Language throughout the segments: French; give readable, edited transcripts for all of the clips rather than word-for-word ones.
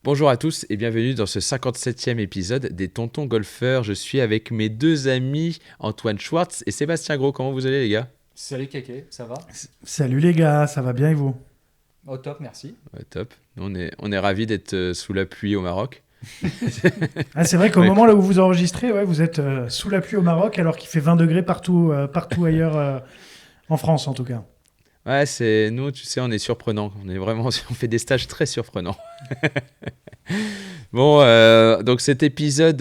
Bonjour à tous et bienvenue dans ce 57e épisode des Tontons Golfeurs. Je suis avec mes deux amis Antoine Schwartz et Sébastien Gros. Comment vous allez les gars? Salut Kéké, ça va? Salut les gars, ça va bien et vous? Au top, merci. Ouais, top. Nous, on est ravis d'être sous la pluie au Maroc. Ah, c'est vrai qu'au Ouais, moment là où vous enregistrez, ouais, vous êtes sous la pluie au Maroc alors qu'il fait 20 degrés partout, partout ailleurs en France en tout cas. ouais, c'est nous, tu sais, on est surprenants. On est vraiment, on fait des stages très surprenants. Bon, donc cet épisode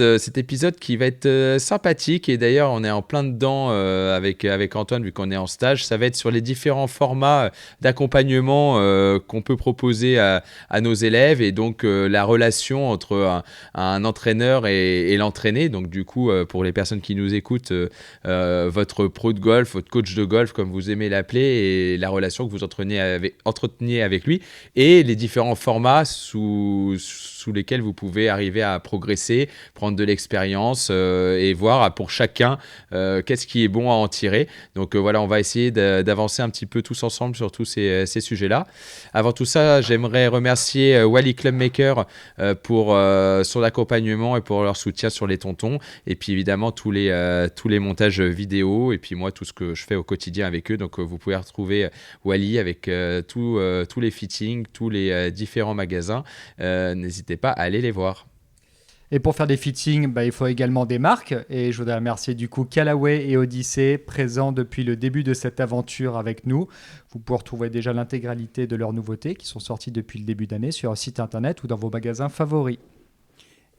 qui va être sympathique et d'ailleurs on est en plein dedans avec Antoine vu qu'on est en stage. Ça va être sur les différents formats d'accompagnement qu'on peut proposer à nos élèves et donc la relation entre un entraîneur et l'entraîné. Donc du coup, pour les personnes qui nous écoutent, votre pro de golf, votre coach de golf comme vous aimez l'appeler et la relation que vous entreteniez avec lui et les différents formats sous lesquels vous pouvez arriver à progresser, prendre de l'expérience et voir pour chacun qu'est-ce qui est bon à en tirer. Donc voilà, on va essayer d'avancer un petit peu tous ensemble sur tous ces sujets-là. Avant tout ça, j'aimerais remercier Wally Clubmaker pour son accompagnement et pour leur soutien sur les tontons. Et puis évidemment, tous les montages vidéo et puis moi, tout ce que je fais au quotidien avec eux. Donc vous pouvez retrouver Wally avec tous les fittings, tous les différents magasins. N'hésitez pas à aller les voir. Et pour faire des fittings, il faut également des marques. Et je voudrais remercier du coup Callaway et Odyssey, présents depuis le début de cette aventure avec nous. Vous pouvez retrouver déjà l'intégralité de leurs nouveautés qui sont sorties depuis le début d'année sur leur site internet ou dans vos magasins favoris.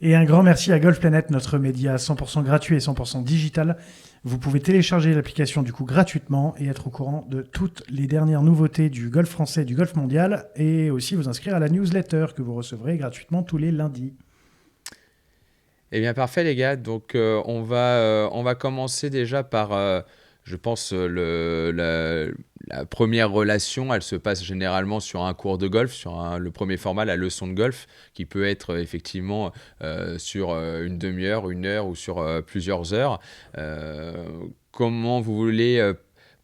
Et un grand merci à Golf Planet, notre média 100% gratuit et 100% digital. Vous pouvez télécharger l'application du coup gratuitement et être au courant de toutes les dernières nouveautés du golf français, du golf mondial et aussi vous inscrire à la newsletter que vous recevrez gratuitement tous les lundis. Eh bien, parfait, les gars. Donc, on va commencer déjà par, je pense, la première relation. Elle se passe généralement sur un cours de golf, sur le premier format, la leçon de golf, qui peut être effectivement sur une demi-heure, une heure ou sur plusieurs heures. Comment vous voulez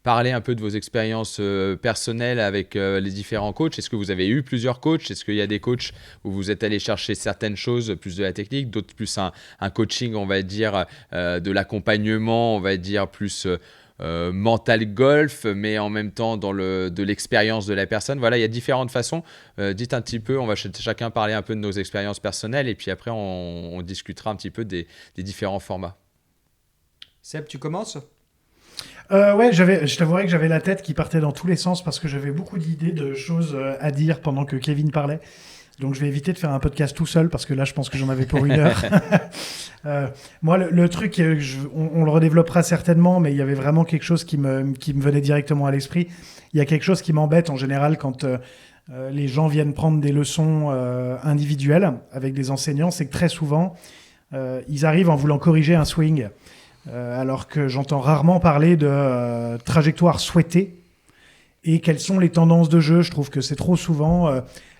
parler un peu de vos expériences personnelles avec les différents coachs? Est-ce que vous avez eu plusieurs coachs? Est-ce qu'il y a des coachs où vous êtes allé chercher certaines choses, plus de la technique, d'autres plus un coaching, on va dire, de l'accompagnement, on va dire, plus mental golf, mais en même temps de l'expérience de la personne? Voilà, il y a différentes façons. Dites un petit peu, on va chacun parler un peu de nos expériences personnelles et puis après, on discutera un petit peu des différents formats. Seb, tu commences? Ouais, je t'avouerais que j'avais la tête qui partait dans tous les sens parce que j'avais beaucoup d'idées de choses à dire pendant que Kevin parlait. Donc je vais éviter de faire un podcast tout seul parce que là je pense que j'en avais pour une heure. Moi le truc, on le redéveloppera certainement, mais il y avait vraiment quelque chose qui me venait directement à l'esprit. Il y a quelque chose qui m'embête en général quand les gens viennent prendre des leçons individuelles avec des enseignants, c'est que très souvent ils arrivent en voulant corriger un swing. Alors que j'entends rarement parler de trajectoire souhaitée et quelles sont les tendances de jeu. Je trouve que c'est trop souvent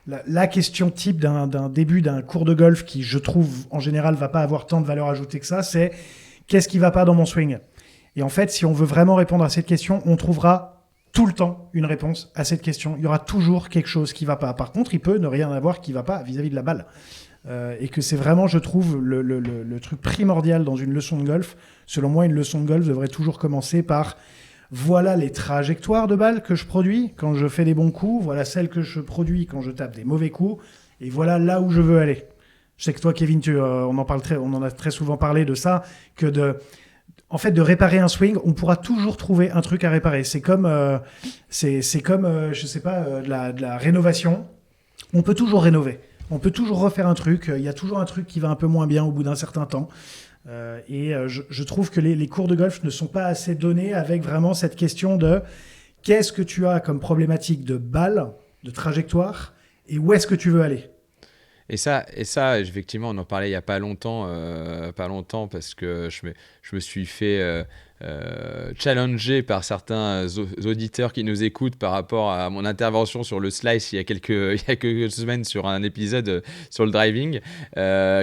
la question type d'un début d'un cours de golf qui, je trouve, en général, va pas avoir tant de valeur ajoutée que ça, c'est qu'est-ce qui va pas dans mon swing? Et en fait, si on veut vraiment répondre à cette question, on trouvera tout le temps une réponse à cette question. Il y aura toujours quelque chose qui va pas. Par contre, il peut ne rien avoir qui va pas vis-à-vis de la balle. Et que c'est vraiment, je trouve, le truc primordial dans une leçon de golf. Selon moi, une leçon de golf devrait toujours commencer par voilà les trajectoires de balles que je produis quand je fais des bons coups, voilà celles que je produis quand je tape des mauvais coups, et voilà là où je veux aller. Je sais que toi, Kevin, on en a très souvent parlé de ça, en fait, de réparer un swing, on pourra toujours trouver un truc à réparer. C'est comme, je sais pas, de la rénovation. On peut toujours rénover. On peut toujours refaire un truc. Il y a toujours un truc qui va un peu moins bien au bout d'un certain temps. Je trouve que les cours de golf ne sont pas assez donnés avec vraiment cette question de qu'est-ce que tu as comme problématique de balle, de trajectoire, et où est-ce que tu veux aller. Et ça, effectivement, on en parlait il n'y a pas longtemps parce que je me suis fait challengé par certains auditeurs qui nous écoutent par rapport à mon intervention sur le slice il y a quelques semaines sur un épisode sur le driving,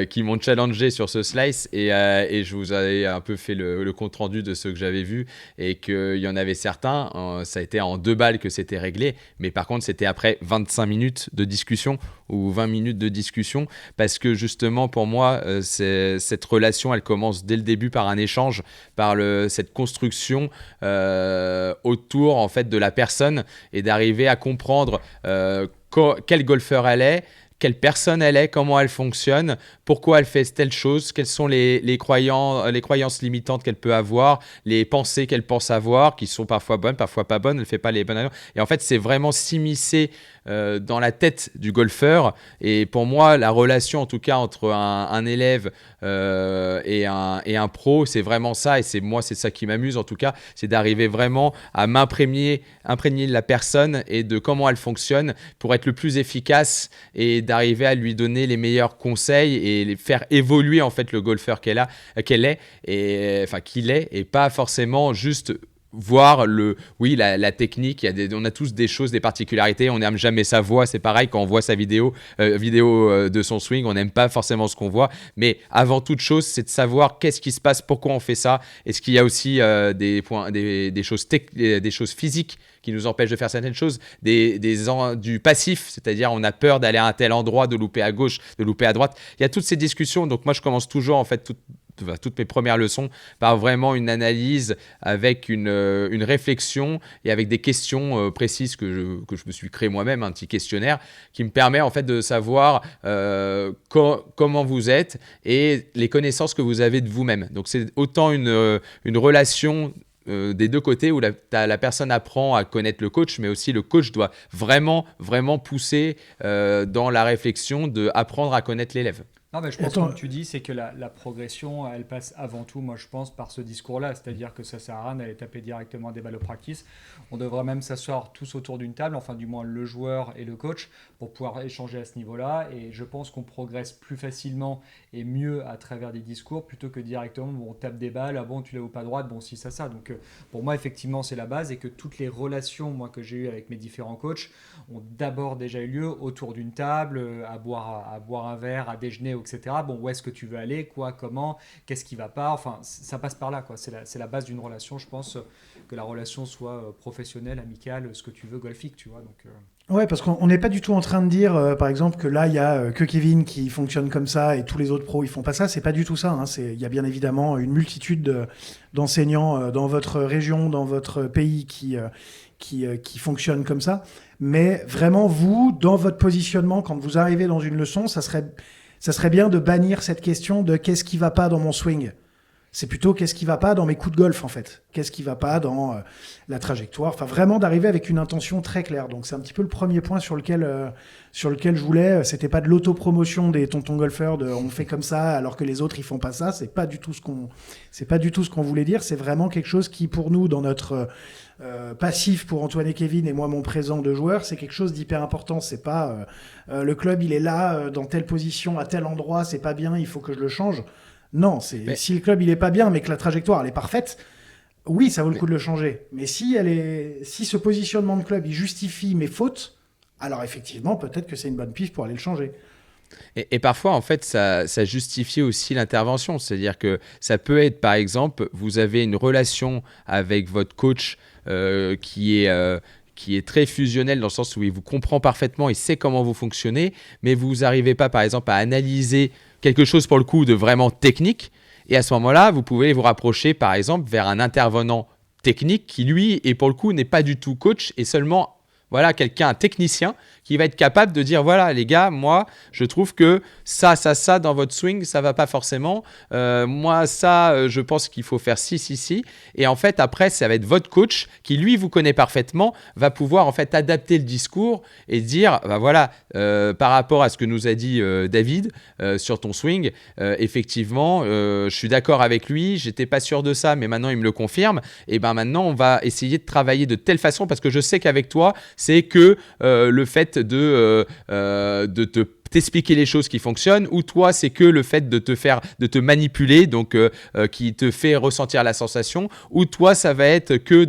qui m'ont challengé sur ce slice et je vous avais un peu fait le compte rendu de ce que j'avais vu et qu'il y en avait certains, ça a été en 2 balles que c'était réglé, mais par contre c'était après 25 minutes de discussion ou 20 minutes de discussion, parce que justement pour moi cette relation elle commence dès le début par un échange, par cette construction autour en fait de la personne et d'arriver à comprendre quel golfeur elle est, quelle personne elle est, comment elle fonctionne, pourquoi elle fait telle chose, quelles sont les croyances limitantes qu'elle peut avoir, les pensées qu'elle pense avoir, qui sont parfois bonnes, parfois pas bonnes, elle ne fait pas les bonnes. Et en fait, c'est vraiment s'immiscer dans la tête du golfeur. Et pour moi, la relation, en tout cas, entre un élève et un pro, c'est vraiment ça. Et c'est ça qui m'amuse, en tout cas, c'est d'arriver vraiment à imprégner de la personne et de comment elle fonctionne pour être le plus efficace et d'arriver à lui donner les meilleurs conseils et les faire évoluer en fait le golfeur qu'il est et pas forcément juste voir la technique. On a tous des choses, des particularités, on n'aime jamais sa voix, c'est pareil quand on voit sa vidéo de son swing, on n'aime pas forcément ce qu'on voit, mais avant toute chose c'est de savoir qu'est-ce qui se passe, pourquoi on fait ça, est-ce qu'il y a aussi des choses physiques qui nous empêchent de faire certaines choses, du passif, c'est-à-dire on a peur d'aller à un tel endroit, de louper à gauche, de louper à droite. Il y a toutes ces discussions, donc moi je commence toujours en fait toutes mes premières leçons par vraiment une analyse avec une réflexion et avec des questions précises que je me suis créé moi-même, un petit questionnaire qui me permet en fait de savoir comment vous êtes et les connaissances que vous avez de vous-même. Donc c'est autant une relation des deux côtés où la personne apprend à connaître le coach, mais aussi le coach doit vraiment, vraiment pousser dans la réflexion d'apprendre à connaître l'élève. Non, mais je pense que comme tu dis, c'est que la progression, elle passe avant tout, moi je pense, par ce discours-là. C'est-à-dire que ça sert à rien d'aller taper directement des balles au practice. On devrait même s'asseoir tous autour d'une table, enfin du moins le joueur et le coach, pour pouvoir échanger à ce niveau-là. Et je pense qu'on progresse plus facilement et mieux à travers des discours plutôt que directement, on tape des balles, tu l'as ou pas droite, si ça. Donc pour moi, effectivement, c'est la base et que toutes les relations moi, que j'ai eues avec mes différents coachs ont d'abord déjà eu lieu autour d'une table, à boire un verre, à déjeuner, etc. Où est-ce que tu veux aller, quoi, comment, qu'est-ce qui va pas, enfin ça passe par là, quoi. C'est la base d'une relation, je pense, que la relation soit professionnelle, amicale, ce que tu veux, golfique, tu vois. Donc, Ouais, parce qu'on n'est pas du tout en train de dire, par exemple, que là, il y a que Kevin qui fonctionne comme ça et tous les autres pros, ils font pas ça. C'est pas du tout ça. Il y a bien évidemment une multitude d'enseignants dans votre région, dans votre pays qui fonctionnent comme ça. Mais vraiment, vous, dans votre positionnement, quand vous arrivez dans une leçon, ça serait bien de bannir cette question de qu'est-ce qui va pas dans mon swing. C'est plutôt qu'est-ce qui va pas dans mes coups de golf, en fait. Qu'est-ce qui va pas dans la trajectoire. Enfin, vraiment d'arriver avec une intention très claire. Donc, c'est un petit peu le premier point sur lequel je voulais. C'était pas de l'autopromotion des tontons golfeurs, on fait comme ça alors que les autres ils font pas ça. C'est pas du tout ce qu'on voulait dire. C'est vraiment quelque chose qui, pour nous, dans notre passif pour Antoine et Kevin et moi mon présent de joueur, c'est quelque chose d'hyper important. C'est pas le club il est là dans telle position à tel endroit, c'est pas bien, il faut que je le change. Non, si le club il est pas bien mais que la trajectoire elle est parfaite, oui ça vaut le coup de le changer. Mais si ce positionnement de club il justifie mes fautes, alors effectivement peut-être que c'est une bonne piste pour aller le changer. Et parfois, en fait, ça justifie aussi l'intervention. C'est-à-dire que ça peut être, par exemple, vous avez une relation avec votre coach qui est très fusionnel dans le sens où il vous comprend parfaitement, il sait comment vous fonctionnez, mais vous n'arrivez pas, par exemple, à analyser quelque chose pour le coup de vraiment technique. Et à ce moment-là, vous pouvez vous rapprocher, par exemple, vers un intervenant technique qui, lui, et pour le coup, n'est pas du tout coach et seulement un technicien qui va être capable de dire voilà les gars, moi je trouve que ça dans votre swing ça va pas forcément, moi ça je pense qu'il faut faire ci, et en fait après ça va être votre coach qui lui vous connaît parfaitement, va pouvoir en fait adapter le discours et dire par rapport à ce que nous a dit David sur ton swing, effectivement je suis d'accord avec lui, j'étais pas sûr de ça mais maintenant il me le confirme, et maintenant on va essayer de travailler de telle façon parce que je sais qu'avec toi c'est que le fait de te t'expliquer les choses qui fonctionnent, ou toi, c'est que le fait de te manipuler, donc qui te fait ressentir la sensation, ou toi, ça va être que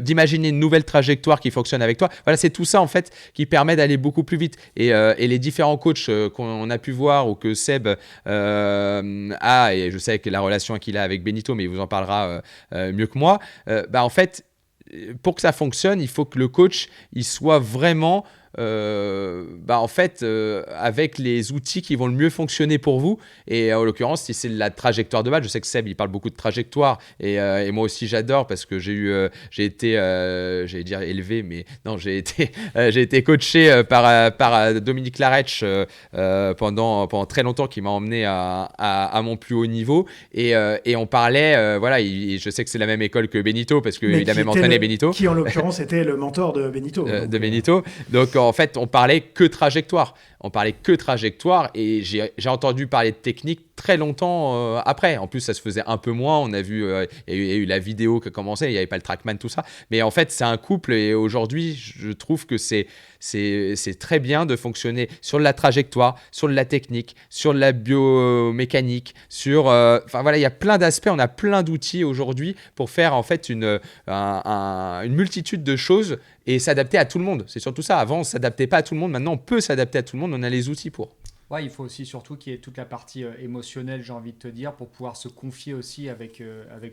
d'imaginer une nouvelle trajectoire qui fonctionne avec toi. Voilà, c'est tout ça en fait qui permet d'aller beaucoup plus vite. Et les différents coachs qu'on a pu voir ou que Seb a, et je sais que la relation qu'il a avec Benito, mais il vous en parlera mieux que moi, en fait, pour que ça fonctionne, il faut que le coach il soit vraiment avec les outils qui vont le mieux fonctionner pour vous. Et en l'occurrence, si c'est la trajectoire de balle, je sais que Seb il parle beaucoup de trajectoire et moi aussi j'adore parce que j'ai été j'allais dire élevé, mais non, j'ai été coaché par Dominique Laretsch pendant très longtemps, qui m'a emmené à mon plus haut niveau et on parlait je sais que c'est la même école que Benito parce qu'il a même entraîné Benito, qui en l'occurrence était le mentor de Benito. Benito. Donc en fait, on parlait que trajectoire. Et j'ai entendu parler de technique très longtemps après. En plus, ça se faisait un peu moins. On a vu, il y a eu la vidéo qui a commencé, il n'y avait pas le Trackman, tout ça. Mais en fait, c'est un couple et aujourd'hui, je trouve que c'est très bien de fonctionner sur la trajectoire, sur la technique, sur la biomécanique, il y a plein d'aspects. On a plein d'outils aujourd'hui pour faire en fait une multitude de choses et s'adapter à tout le monde. C'est surtout ça. Avant, on ne s'adaptait pas à tout le monde. Maintenant, on peut s'adapter à tout le monde. On a les outils pour. Ouais, il faut aussi surtout qu'il y ait toute la partie émotionnelle, j'ai envie de te dire, pour pouvoir se confier aussi avec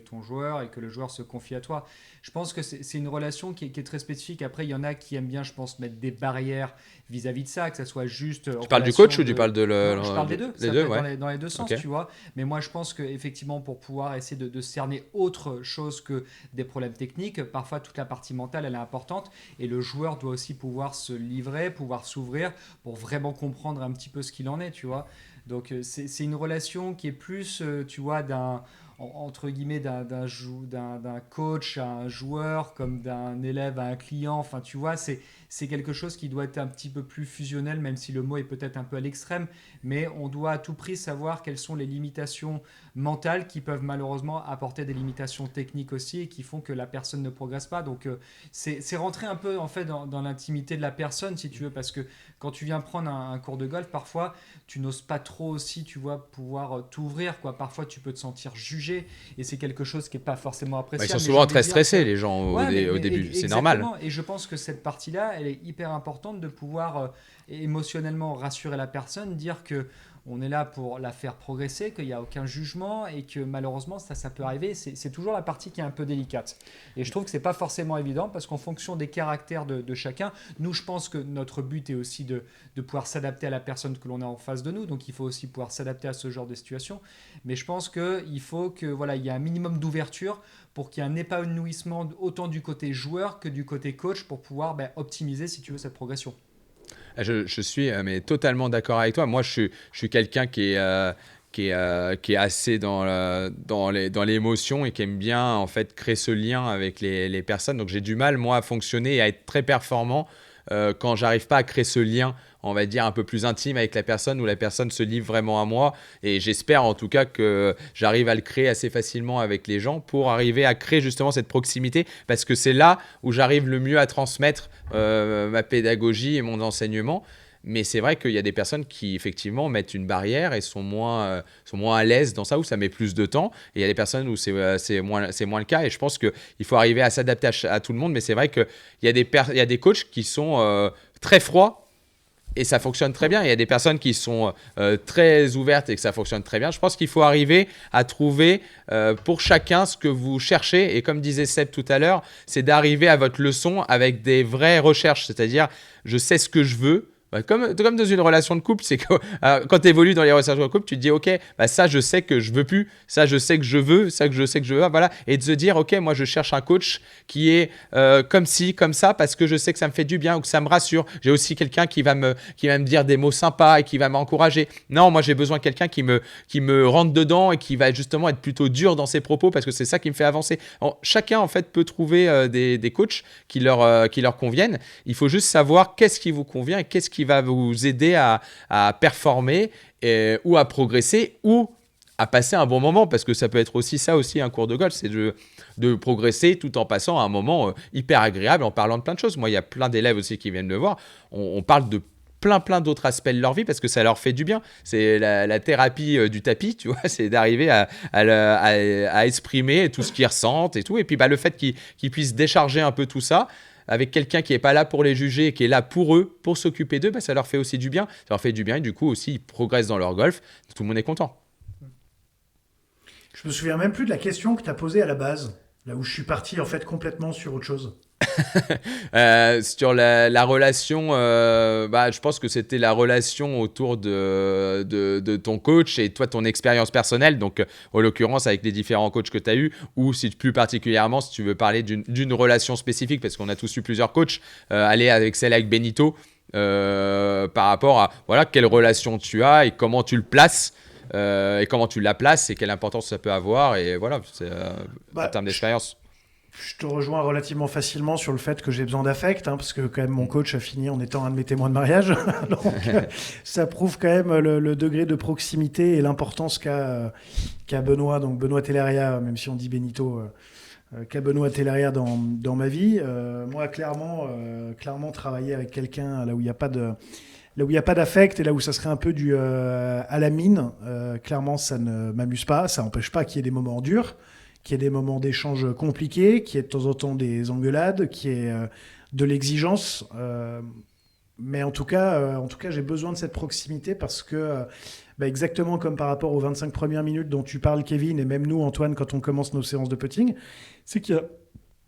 ton joueur et que le joueur se confie à toi. Je pense que c'est une relation qui est très spécifique. Après, il y en a qui aiment bien, je pense, mettre des barrières vis-à-vis de ça, que ça soit juste... Tu parles du coach ou tu parles de Non, je parle des deux. Les deux, dans les deux sens, okay. Tu vois. Mais moi, je pense qu'effectivement, pour pouvoir essayer de cerner autre chose que des problèmes techniques, parfois toute la partie mentale, elle est importante. Et le joueur doit aussi pouvoir se livrer, pouvoir s'ouvrir pour vraiment comprendre un petit peu ce qu'il en est, tu vois. Donc, c'est une relation qui est plus, tu vois, entre guillemets d'un coach à un joueur, comme d'un élève à un client. Enfin, tu vois, c'est quelque chose qui doit être un petit peu plus fusionnel, même si le mot est peut-être un peu à l'extrême, mais on doit à tout prix savoir quelles sont les limitations mentales qui peuvent malheureusement apporter des limitations techniques aussi et qui font que la personne ne progresse pas. Donc, c'est rentrer un peu en fait dans l'intimité de la personne, si tu veux, parce que quand tu viens prendre un cours de golf, parfois, tu n'oses pas trop aussi, tu vois, pouvoir t'ouvrir, quoi. Parfois, tu peux te sentir jugé et c'est quelque chose qui n'est pas forcément appréciable. Ils sont souvent très stressés, les gens, au début. C'est normal. Et je pense que cette partie-là, elle est hyper importante de pouvoir émotionnellement rassurer la personne, dire que on est là pour la faire progresser, qu'il n'y a aucun jugement et que malheureusement ça peut arriver. C'est toujours la partie qui est un peu délicate. Et je trouve que ce n'est pas forcément évident parce qu'en fonction des caractères de chacun, nous je pense que notre but est aussi de pouvoir s'adapter à la personne que l'on a en face de nous. Donc il faut aussi pouvoir s'adapter à ce genre de situation. Mais je pense qu'il faut qu'il y ait un minimum d'ouverture pour qu'il y ait un épanouissement autant du côté joueur que du côté coach pour pouvoir optimiser, si tu veux, cette progression. Je suis mais totalement d'accord avec toi. Moi, je suis quelqu'un qui est assez dans l'émotion et qui aime bien en fait créer ce lien avec les personnes. Donc j'ai du mal moi à fonctionner et à être très performant quand j'arrive pas à créer ce lien, on va dire un peu plus intime avec la personne, où la personne se livre vraiment à moi. Et j'espère en tout cas que j'arrive à le créer assez facilement avec les gens pour arriver à créer justement cette proximité, parce que c'est là où j'arrive le mieux à transmettre ma pédagogie et mon enseignement. Mais c'est vrai qu'il y a des personnes qui, effectivement, mettent une barrière et sont moins à l'aise dans ça, où ça met plus de temps. Et il y a des personnes où c'est moins le cas. Et je pense qu'il faut arriver à s'adapter à tout le monde. Mais c'est vrai qu'il y a des coachs qui sont très froids et ça fonctionne très bien. Il y a des personnes qui sont très ouvertes et que ça fonctionne très bien. Je pense qu'il faut arriver à trouver pour chacun ce que vous cherchez. Et comme disait Seb tout à l'heure, c'est d'arriver à votre leçon avec des vraies recherches. C'est-à-dire, je sais ce que je veux. Comme dans une relation de couple, c'est que quand tu évolues dans les relations de couple, tu te dis ok, ça je sais que je veux plus, ça je sais que je veux, ça que je sais que je veux, voilà, et de se dire ok, moi je cherche un coach qui est comme ci, comme ça, parce que je sais que ça me fait du bien ou que ça me rassure. J'ai aussi quelqu'un qui va me dire des mots sympas et qui va m'encourager. Non, moi j'ai besoin de quelqu'un qui me rentre dedans et qui va justement être plutôt dur dans ses propos, parce que c'est ça qui me fait avancer. Alors, chacun en fait peut trouver des coachs qui leur conviennent. Il faut juste savoir qu'est-ce qui vous convient et qu'est-ce qui va vous aider à performer ou à progresser ou à passer un bon moment, parce que ça peut être aussi ça aussi un cours de golf, c'est de progresser tout en passant un moment hyper agréable en parlant de plein de choses. Moi, il y a plein d'élèves aussi qui viennent me voir. On parle de plein d'autres aspects de leur vie parce que ça leur fait du bien. C'est la thérapie du tapis, tu vois, c'est d'arriver à exprimer tout ce qu'ils ressentent et tout. Et puis le fait qu'ils puissent décharger un peu tout ça avec quelqu'un qui n'est pas là pour les juger, qui est là pour eux, pour s'occuper d'eux, ça leur fait aussi du bien. Ça leur fait du bien et du coup aussi, ils progressent dans leur golf. Tout le monde est content. Je me souviens même plus de la question que tu as posée à la base, là où je suis parti en fait complètement sur autre chose. Sur la relation, je pense que c'était la relation autour de ton coach et toi, ton expérience personnelle. Donc, en l'occurrence, avec les différents coachs que tu as eus, ou si plus particulièrement, si tu veux parler d'une relation spécifique, parce qu'on a tous eu plusieurs coachs, aller avec celle avec Benito, par rapport à quelle relation tu as et comment tu le places. Et comment tu la places et quelle importance ça peut avoir. Et voilà, c'est en termes d'expérience. Je te rejoins relativement facilement sur le fait que j'ai besoin d'affect, parce que quand même mon coach a fini en étant un de mes témoins de mariage. Donc ça prouve quand même le degré de proximité et l'importance qu'a Benoît, donc Benoît Telleria, même si on dit Benito, qu'a Benoît Telleria dans ma vie. Moi, clairement, travailler avec quelqu'un là où il n'y a pas de... Là où il n'y a pas d'affect et là où ça serait un peu du à la mine, clairement, ça ne m'amuse pas. Ça n'empêche pas qu'il y ait des moments durs, qu'il y ait des moments d'échange compliqués, qu'il y ait de temps en temps des engueulades, qu'il y ait de l'exigence. Mais en tout cas, j'ai besoin de cette proximité parce que, exactement comme par rapport aux 25 premières minutes dont tu parles, Kevin, et même nous, Antoine, quand on commence nos séances de putting, c'est qu'il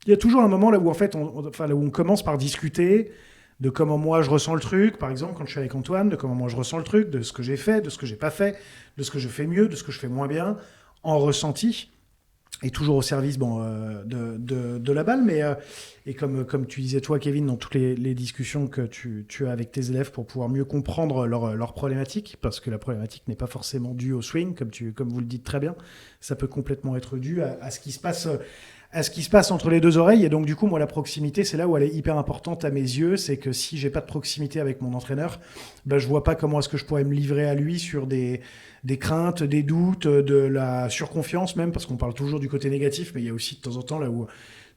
y a toujours un moment là où, en fait, là où on commence par discuter de comment moi je ressens le truc, par exemple quand je suis avec Antoine, de comment moi je ressens le truc, de ce que j'ai fait, de ce que j'ai pas fait, de ce que je fais mieux, de ce que je fais moins bien, en ressenti, et toujours au service de la balle, mais et comme tu disais toi Kevin, dans toutes les discussions que tu as avec tes élèves pour pouvoir mieux comprendre leurs problématiques, parce que la problématique n'est pas forcément due au swing, comme vous le dites très bien, ça peut complètement être dû à ce qui se passe entre les deux oreilles. Et donc du coup moi la proximité, c'est là où elle est hyper importante à mes yeux. C'est que si j'ai pas de proximité avec mon entraîneur, je vois pas comment est-ce que je pourrais me livrer à lui sur des craintes, des doutes, de la surconfiance même, parce qu'on parle toujours du côté négatif, mais il y a aussi de temps en temps là où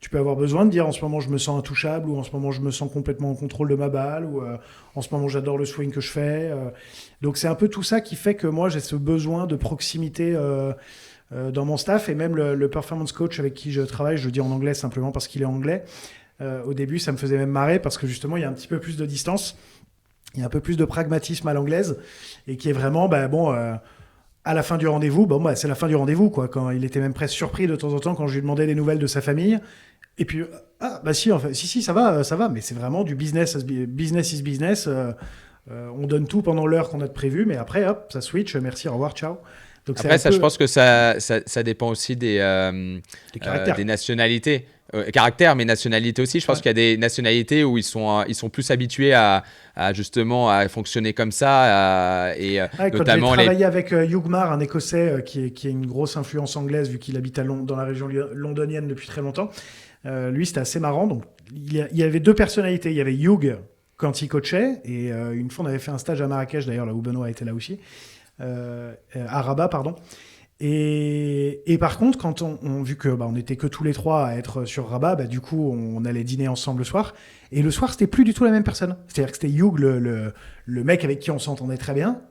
tu peux avoir besoin de dire en ce moment je me sens intouchable, ou en ce moment je me sens complètement en contrôle de ma balle, ou en ce moment j'adore le swing que je fais. Donc c'est un peu tout ça qui fait que moi j'ai ce besoin de proximité dans mon staff. Et même le performance coach avec qui je travaille, je le dis en anglais simplement parce qu'il est anglais, au début ça me faisait même marrer parce que justement il y a un petit peu plus de distance, il y a un peu plus de pragmatisme à l'anglaise, et qui est vraiment à la fin du rendez-vous, c'est la fin du rendez-vous quoi. Quand il était même presque surpris de temps en temps quand je lui demandais des nouvelles de sa famille, et puis si, en fait, si ça va, mais c'est vraiment du business is business. On donne tout pendant l'heure qu'on a de prévu, mais après hop, ça switch, merci, au revoir, ciao. Donc après, je pense que ça dépend aussi des nationalités. Caractère, mais nationalité aussi. Je pense qu'il y a des nationalités où ils sont plus habitués à justement à fonctionner comme ça. Quand notamment j'ai travaillé avec Hugh Marr, un Écossais qui est une grosse influence anglaise vu qu'il habite dans la région londonienne depuis très longtemps. Lui, c'était assez marrant. Donc, il y avait deux personnalités. Il y avait Hugh quand il coachait, et une fois on avait fait un stage à Marrakech d'ailleurs, là où Benoît était là aussi. À Rabat, pardon. Et par contre, quand vu que on était que tous les trois à être sur Rabat, du coup, on allait dîner ensemble le soir. Et le soir, c'était plus du tout la même personne. C'est-à-dire que c'était Hugh, le mec avec qui on s'entendait très bien.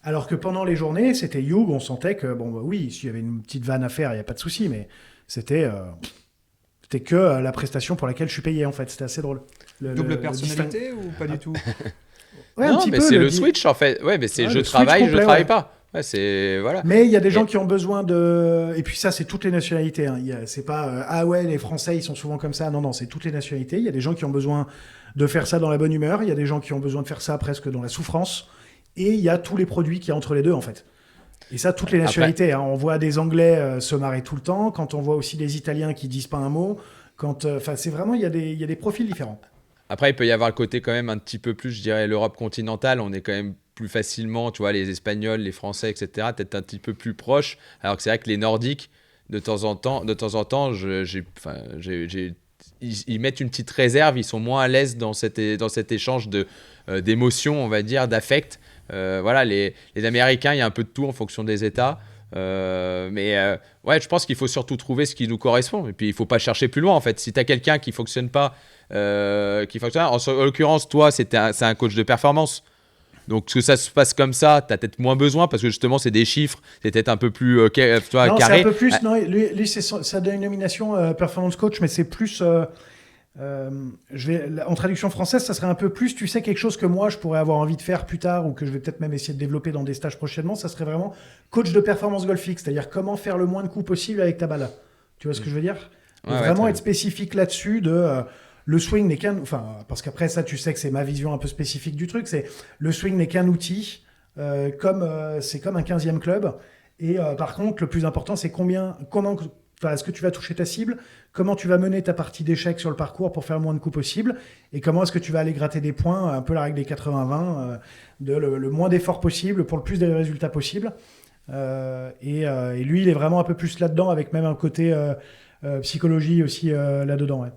Alors que pendant les journées, c'était Hugh, on sentait que, oui, s'il y avait une petite vanne à faire, il n'y a pas de souci, mais c'était que la prestation pour laquelle je suis payé, en fait. C'était assez drôle. Double personnalité ou pas du tout? Ouais, non, mais c'est le switch en fait. Ouais, mais c'est je travaille, je travaille pas. Ouais, c'est voilà. Mais il y a des gens qui ont besoin de. Et puis ça, c'est toutes les nationalités. C'est pas les Français, ils sont souvent comme ça. Non, c'est toutes les nationalités. Il y a des gens qui ont besoin de faire ça dans la bonne humeur. Il y a des gens qui ont besoin de faire ça presque dans la souffrance. Et il y a tous les produits qu'il y a entre les deux en fait. Et ça, toutes les nationalités. Après... On voit des Anglais se marrer tout le temps. Quand on voit aussi des Italiens qui disent pas un mot. C'est vraiment il y a des profils différents. Après, il peut y avoir le côté quand même un petit peu plus, je dirais, l'Europe continentale. On est quand même plus facilement, tu vois, les Espagnols, les Français, etc., peut-être un petit peu plus proches. Alors que c'est vrai que les Nordiques, de temps en temps, ils mettent une petite réserve. Ils sont moins à l'aise dans cet échange d'émotions, on va dire, d'affect. Les Américains, il y a un peu de tout en fonction des États. Ouais, je pense qu'il faut surtout trouver ce qui nous correspond. Et puis, il faut pas chercher plus loin, en fait. Si tu as quelqu'un qui fonctionne pas, en l'occurrence, toi, c'est un coach de performance. Donc, que ça se passe comme ça, tu as peut-être moins besoin parce que justement, c'est des chiffres, c'est peut-être un peu plus Non, carré. c'est un peu plus. Non, lui ça donne une nomination performance coach, mais c'est plus. En traduction française, ça serait un peu plus, tu sais, quelque chose que moi je pourrais avoir envie de faire plus tard ou que je vais peut-être même essayer de développer dans des stages prochainement. Ça serait vraiment coach de performance golfique, c'est-à-dire comment faire le moins de coups possible avec ta balle. Tu vois ce que je veux dire? Vraiment être spécifique là-dessus le swing n'est parce qu'après ça, tu sais que c'est ma vision un peu spécifique du truc, c'est le swing n'est qu'un outil, c'est comme un 15e club. Et par contre, le plus important, c'est est-ce que tu vas toucher ta cible, comment tu vas mener ta partie d'échecs sur le parcours pour faire le moins de coups possible, et comment est-ce que tu vas aller gratter des points, un peu la règle des 80-20, le moins d'efforts possible pour le plus de résultats possible. Et lui, il est vraiment un peu plus là-dedans, avec même un côté psychologie aussi là-dedans. Ouais.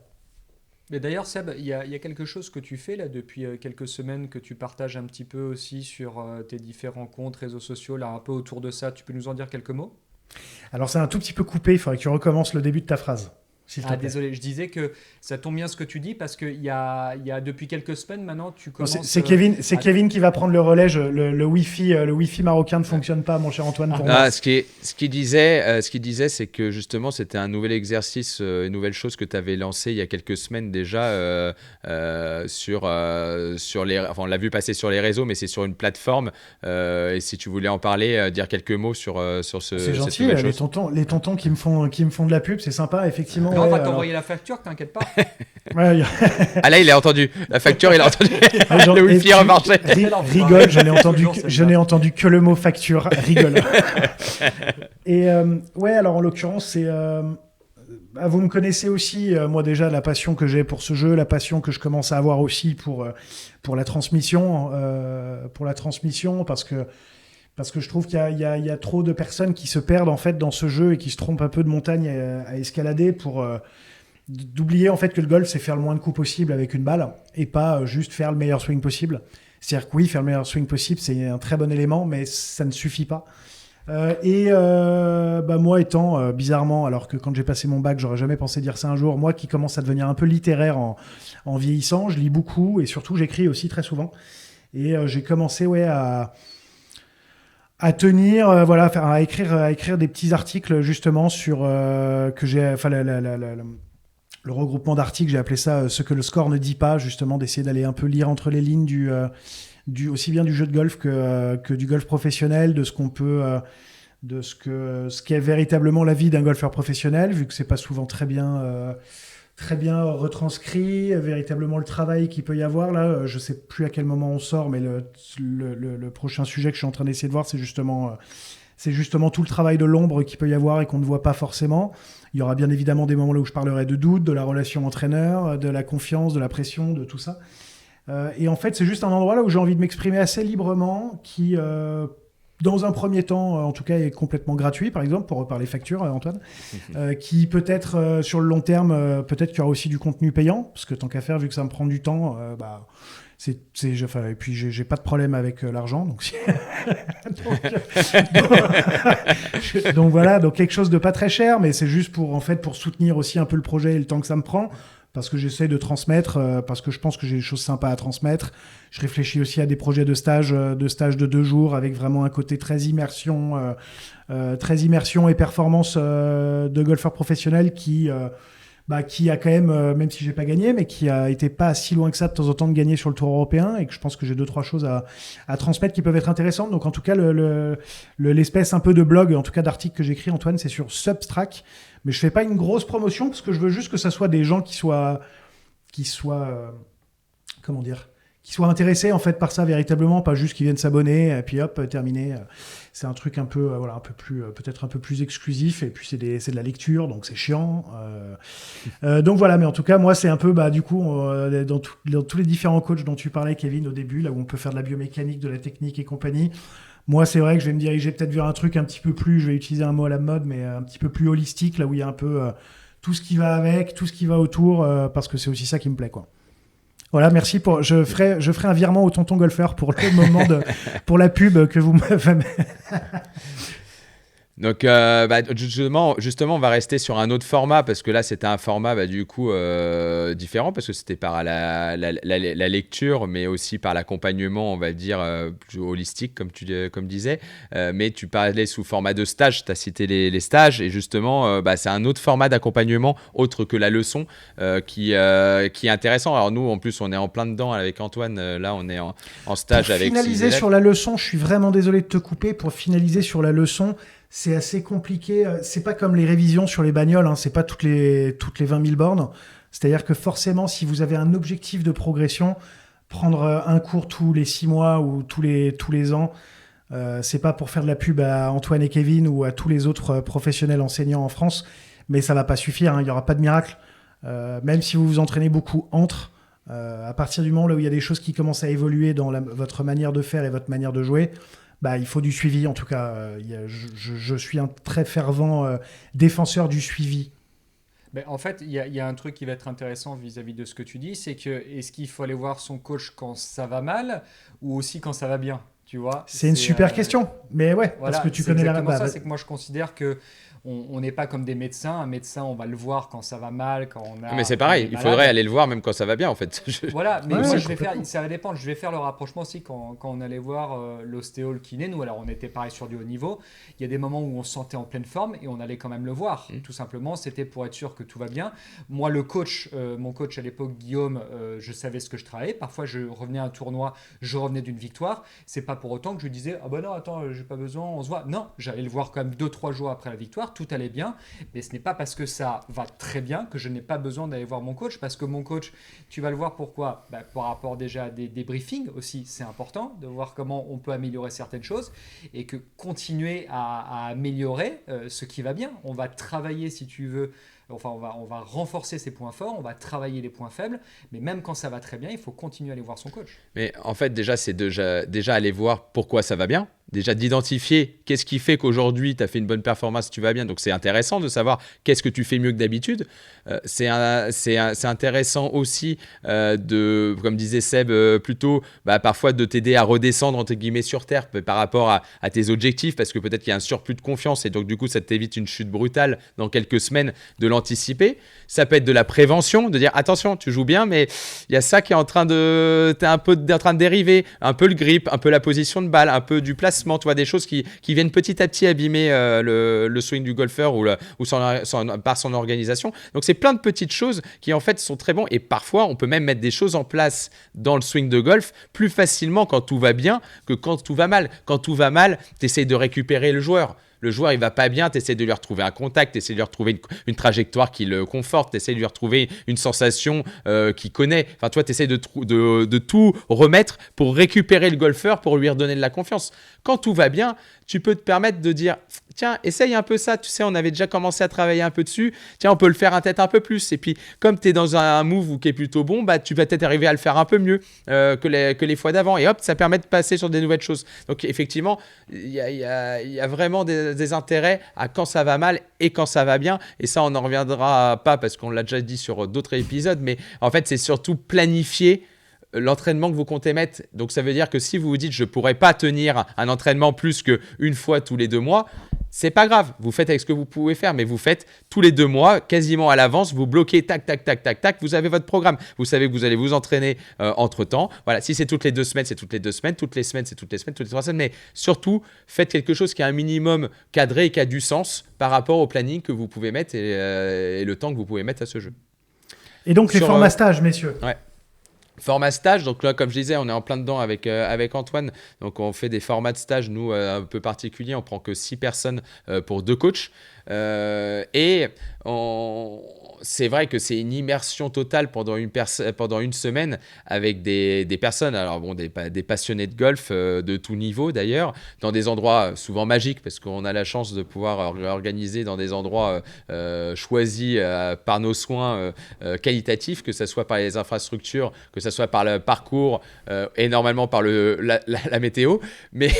Mais d'ailleurs, Seb, il y a quelque chose que tu fais là depuis quelques semaines que tu partages un petit peu aussi sur tes différents comptes, réseaux sociaux, là un peu autour de ça. Tu peux nous en dire quelques mots ? Alors c'est un tout petit peu coupé, il faudrait que tu recommences le début de ta phrase. Désolé, je disais que ça tombe bien ce que tu dis parce qu'il y a depuis quelques semaines maintenant, tu commences... C'est Kevin qui va prendre le relais. Le Wi-Fi marocain ne fonctionne pas, mon cher Antoine. Pour moi. Ce qu'il disait, c'est que justement, c'était un nouvel exercice, une nouvelle chose que tu avais lancé il y a quelques semaines déjà sur les... Enfin, on l'a vu passer sur les réseaux, mais c'est sur une plateforme. Et si tu voulais en parler, dire quelques mots sur ce... C'est gentil, les tontons qui me font de la pub, c'est sympa, effectivement. On va t'envoyer la facture, t'inquiète pas. Ah là, il a entendu. La facture, il a entendu. Le Wi-Fi remarchait. Rigole, je n'ai entendu que le mot facture. Rigole. Et alors en l'occurrence, c'est... vous me connaissez aussi, moi déjà, la passion que j'ai pour ce jeu, la passion que je commence à avoir aussi pour la transmission. Parce que je trouve qu'il y a trop de personnes qui se perdent en fait dans ce jeu et qui se trompent un peu de montagne à escalader pour d'oublier en fait que le golf c'est faire le moins de coups possible avec une balle et pas juste faire le meilleur swing possible. C'est-à-dire que oui, faire le meilleur swing possible c'est un très bon élément, mais ça ne suffit pas. Moi étant bizarrement, alors que quand j'ai passé mon bac, j'aurais jamais pensé dire ça un jour, moi qui commence à devenir un peu littéraire en vieillissant, je lis beaucoup et surtout j'écris aussi très souvent. Et j'ai commencé à tenir, à écrire des petits articles justement sur le regroupement d'articles, j'ai appelé ça ce que le score ne dit pas, justement d'essayer d'aller un peu lire entre les lignes aussi bien du jeu de golf que du golf professionnel, de ce qu'on peut, ce qu'est véritablement la vie d'un golfeur professionnel, vu que c'est pas souvent très bien retranscrit, véritablement le travail qu'il peut y avoir. Là, je sais plus à quel moment on sort, mais le prochain sujet que je suis en train d'essayer de voir, c'est justement tout le travail de l'ombre qu'il peut y avoir et qu'on ne voit pas forcément. Il y aura bien évidemment des moments là où je parlerai de doute, de la relation entraîneur, de la confiance, de la pression, de tout ça. Et en fait, c'est juste un endroit là où j'ai envie de m'exprimer assez librement, qui... dans un premier temps, en tout cas, est complètement gratuit, par exemple, pour reparler facture, Antoine, qui peut-être, sur le long terme, peut-être qu'il y aura aussi du contenu payant, parce que tant qu'à faire, vu que ça me prend du temps, et puis j'ai pas de problème avec l'argent, donc... donc voilà, donc quelque chose de pas très cher, mais c'est juste pour soutenir aussi un peu le projet et le temps que ça me prend, parce que j'essaie de transmettre, parce que je pense que j'ai des choses sympas à transmettre. Je réfléchis aussi à des projets de stage de 2 jours avec vraiment un côté très immersion et performance de golfeur professionnel qui a quand même, si j'ai pas gagné, mais qui a été pas si loin que ça de temps en temps de gagner sur le Tour européen et que je pense que j'ai 2-3 choses à transmettre qui peuvent être intéressantes. Donc en tout cas, l'espèce un peu de blog, en tout cas d'article que j'écris, Antoine, c'est sur Substrack. Mais je fais pas une grosse promotion parce que je veux juste que ça soit des gens qui soient intéressés en fait par ça véritablement, pas juste qui viennent s'abonner et puis hop, terminé. C'est un truc un peu peut-être un peu plus exclusif et puis c'est de la lecture donc c'est chiant. Donc voilà, mais en tout cas moi c'est un peu dans tous les différents coachs dont tu parlais, Kevin, au début, là où on peut faire de la biomécanique, de la technique et compagnie. Moi, c'est vrai que je vais me diriger peut-être vers un truc un petit peu plus, je vais utiliser un mot à la mode, mais un petit peu plus holistique, là où il y a un peu tout ce qui va avec, tout ce qui va autour, parce que c'est aussi ça qui me plaît, quoi. Voilà, merci je ferai un virement au tonton golfeur pour le moment pour la pub que vous m'avez. Donc, justement, on va rester sur un autre format parce que là, c'était un format du coup différent parce que c'était par la lecture, mais aussi par l'accompagnement, on va dire, plus holistique, comme disais. Mais tu parlais sous format de stage, tu as cité les stages et justement, c'est un autre format d'accompagnement autre que la leçon qui est intéressant. Alors, nous, en plus, on est en plein dedans avec Antoine. Là, on est en stage pour avec finaliser sur la leçon, je suis vraiment désolé de te couper. Pour finaliser sur la leçon, c'est assez compliqué. C'est pas comme les révisions sur les bagnoles, hein. C'est pas toutes les 20 000 bornes. C'est-à-dire que forcément, si vous avez un objectif de progression, prendre un cours tous les 6 mois ou tous les ans, c'est pas pour faire de la pub à Antoine et Kevin ou à tous les autres professionnels enseignants en France, mais ça va pas suffire, hein. Il y aura pas de miracle. Même si vous vous entraînez beaucoup à partir du moment là où il y a des choses qui commencent à évoluer dans votre manière de faire et votre manière de jouer, il faut du suivi. En tout cas, je suis un très fervent défenseur du suivi. Mais en fait, il y a un truc qui va être intéressant vis-à-vis de ce que tu dis, c'est que est-ce qu'il faut aller voir son coach quand ça va mal ou aussi quand ça va bien, tu vois? C'est une super question, mais ouais, voilà, parce que tu connais la base. C'est que moi je considère que on n'est pas comme des médecins. Un médecin, on va le voir quand ça va mal, quand on a. Mais c'est pareil, il faudrait aller le voir même quand ça va bien en fait. Voilà, mais moi ça va dépendre. Je vais faire le rapprochement aussi quand on allait voir l'ostéo, le kiné. Nous, alors on était pareil sur du haut niveau. Il y a des moments où on se sentait en pleine forme et on allait quand même le voir. Tout simplement, c'était pour être sûr que tout va bien. Moi, le coach, mon coach à l'époque, Guillaume, je savais ce que je travaillais. Parfois, je revenais à un tournoi, je revenais d'une victoire. C'est pas pour autant que je disais ah ben non, attends, j'ai pas besoin, on se voit. Non, j'allais le voir quand même 2-3 jours après la victoire. Tout allait bien, mais ce n'est pas parce que ça va très bien que je n'ai pas besoin d'aller voir mon coach, parce que mon coach, tu vas le voir pourquoi, par rapport déjà à des briefings aussi, c'est important de voir comment on peut améliorer certaines choses et que continuer à améliorer ce qui va bien. On va travailler, si tu veux, enfin on va renforcer ses points forts, on va travailler les points faibles, mais même quand ça va très bien, il faut continuer à aller voir son coach. Mais en fait, déjà, c'est déjà aller voir pourquoi ça va bien. Déjà d'identifier qu'est-ce qui fait qu'aujourd'hui tu as fait une bonne performance, tu vas bien. Donc c'est intéressant de savoir qu'est-ce que tu fais mieux que d'habitude. C'est intéressant aussi comme disait Seb plutôt, parfois de t'aider à redescendre entre guillemets sur terre par rapport à tes objectifs, parce que peut-être qu'il y a un surplus de confiance et donc du coup ça t'évite une chute brutale dans quelques semaines, de l'anticiper. Ça peut être de la prévention, de dire attention, tu joues bien, mais il y a ça qui est en train t'es un peu en train de dériver, un peu le grip, un peu la position de balle, un peu du placement. Tu vois, des choses qui viennent petit à petit abîmer le swing du golfeur ou par son organisation. Donc, c'est plein de petites choses qui, en fait, sont très bons. Et parfois, on peut même mettre des choses en place dans le swing de golf plus facilement quand tout va bien que quand tout va mal. Quand tout va mal, tu essayes de récupérer le joueur. Le joueur, il va pas bien, tu essaies de lui retrouver un contact, tu essaies de lui retrouver une trajectoire qui le conforte, tu essaies de lui retrouver une sensation qu'il connaît. Enfin, toi, tu essaies de tout remettre pour récupérer le golfeur, pour lui redonner de la confiance. Quand tout va bien, tu peux te permettre de dire tiens, essaye un peu ça, tu sais, on avait déjà commencé à travailler un peu dessus, tiens, on peut le faire peut-être un peu plus. Et puis, comme tu es dans un move qui est plutôt bon, tu vas peut-être arriver à le faire un peu mieux que les fois d'avant. Et hop, ça permet de passer sur des nouvelles choses. Donc, effectivement, il y a vraiment des intérêts à quand ça va mal et quand ça va bien. Et ça, on n'en reviendra pas parce qu'on l'a déjà dit sur d'autres épisodes. Mais en fait, c'est surtout planifier l'entraînement que vous comptez mettre. Donc, ça veut dire que si vous vous dites je ne pourrais pas tenir un entraînement plus qu'une fois tous les 2 mois, c'est pas grave. Vous faites avec ce que vous pouvez faire, mais vous faites tous les 2 mois, quasiment à l'avance. Vous bloquez, tac, tac, tac, tac, tac. Vous avez votre programme. Vous savez que vous allez vous entraîner entre-temps. Voilà, si c'est toutes les 2 semaines, c'est toutes les 2 semaines. Toutes les semaines, c'est toutes les semaines, toutes les 3 semaines. Mais surtout, faites quelque chose qui a un minimum cadré et qui a du sens par rapport au planning que vous pouvez mettre et le temps que vous pouvez mettre à ce jeu. Et donc, les formats stages, messieurs. Ouais. Format stage, donc là, comme je disais, on est en plein dedans avec Antoine. Donc, on fait des formats de stage, nous, un peu particuliers. On prend que 6 personnes pour 2 coachs. C'est vrai que c'est une immersion totale pendant une semaine avec des personnes, alors bon, des passionnés de golf de tout niveau d'ailleurs, dans des endroits souvent magiques parce qu'on a la chance de pouvoir organiser dans des endroits choisis par nos soins qualitatifs, que ce soit par les infrastructures, que ce soit par le parcours et normalement par la météo, mais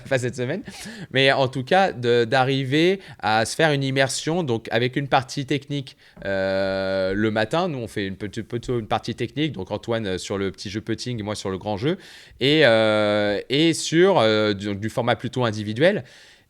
pas cette semaine. Mais en tout cas, d'arriver à se faire une immersion, donc avec une partie technique le matin. Nous, on fait plutôt une partie technique, donc Antoine sur le petit jeu putting, moi sur le grand jeu, et sur du format plutôt individuel.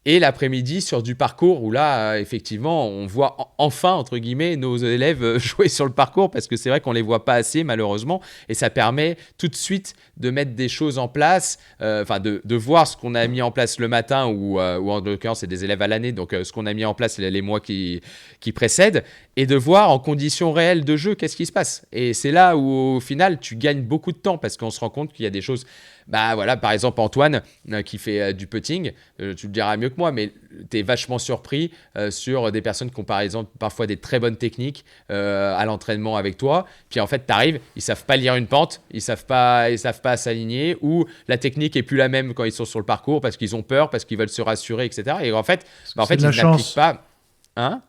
Et l'après-midi sur du parcours où là, effectivement, on voit enfin, entre guillemets, nos élèves jouer sur le parcours parce que c'est vrai qu'on ne les voit pas assez, malheureusement. Et ça permet tout de suite de mettre des choses en place, de voir ce qu'on a mis en place le matin ou en l'occurrence, c'est des élèves à l'année, donc ce qu'on a mis en place les mois qui précèdent et de voir en conditions réelles de jeu qu'est-ce qui se passe. Et c'est là où, au final, tu gagnes beaucoup de temps parce qu'on se rend compte qu'il y a des choses. Par exemple, Antoine qui fait du putting, tu le diras mieux que moi, mais tu es vachement surpris sur des personnes qui ont par exemple parfois des très bonnes techniques à l'entraînement avec toi. Puis en fait, tu arrives, ils savent pas lire une pente, ils savent pas s'aligner, ou la technique est plus la même quand ils sont sur le parcours parce qu'ils ont peur, parce qu'ils veulent se rassurer, etc. Et en fait, ils n'appliquent pas. Hein?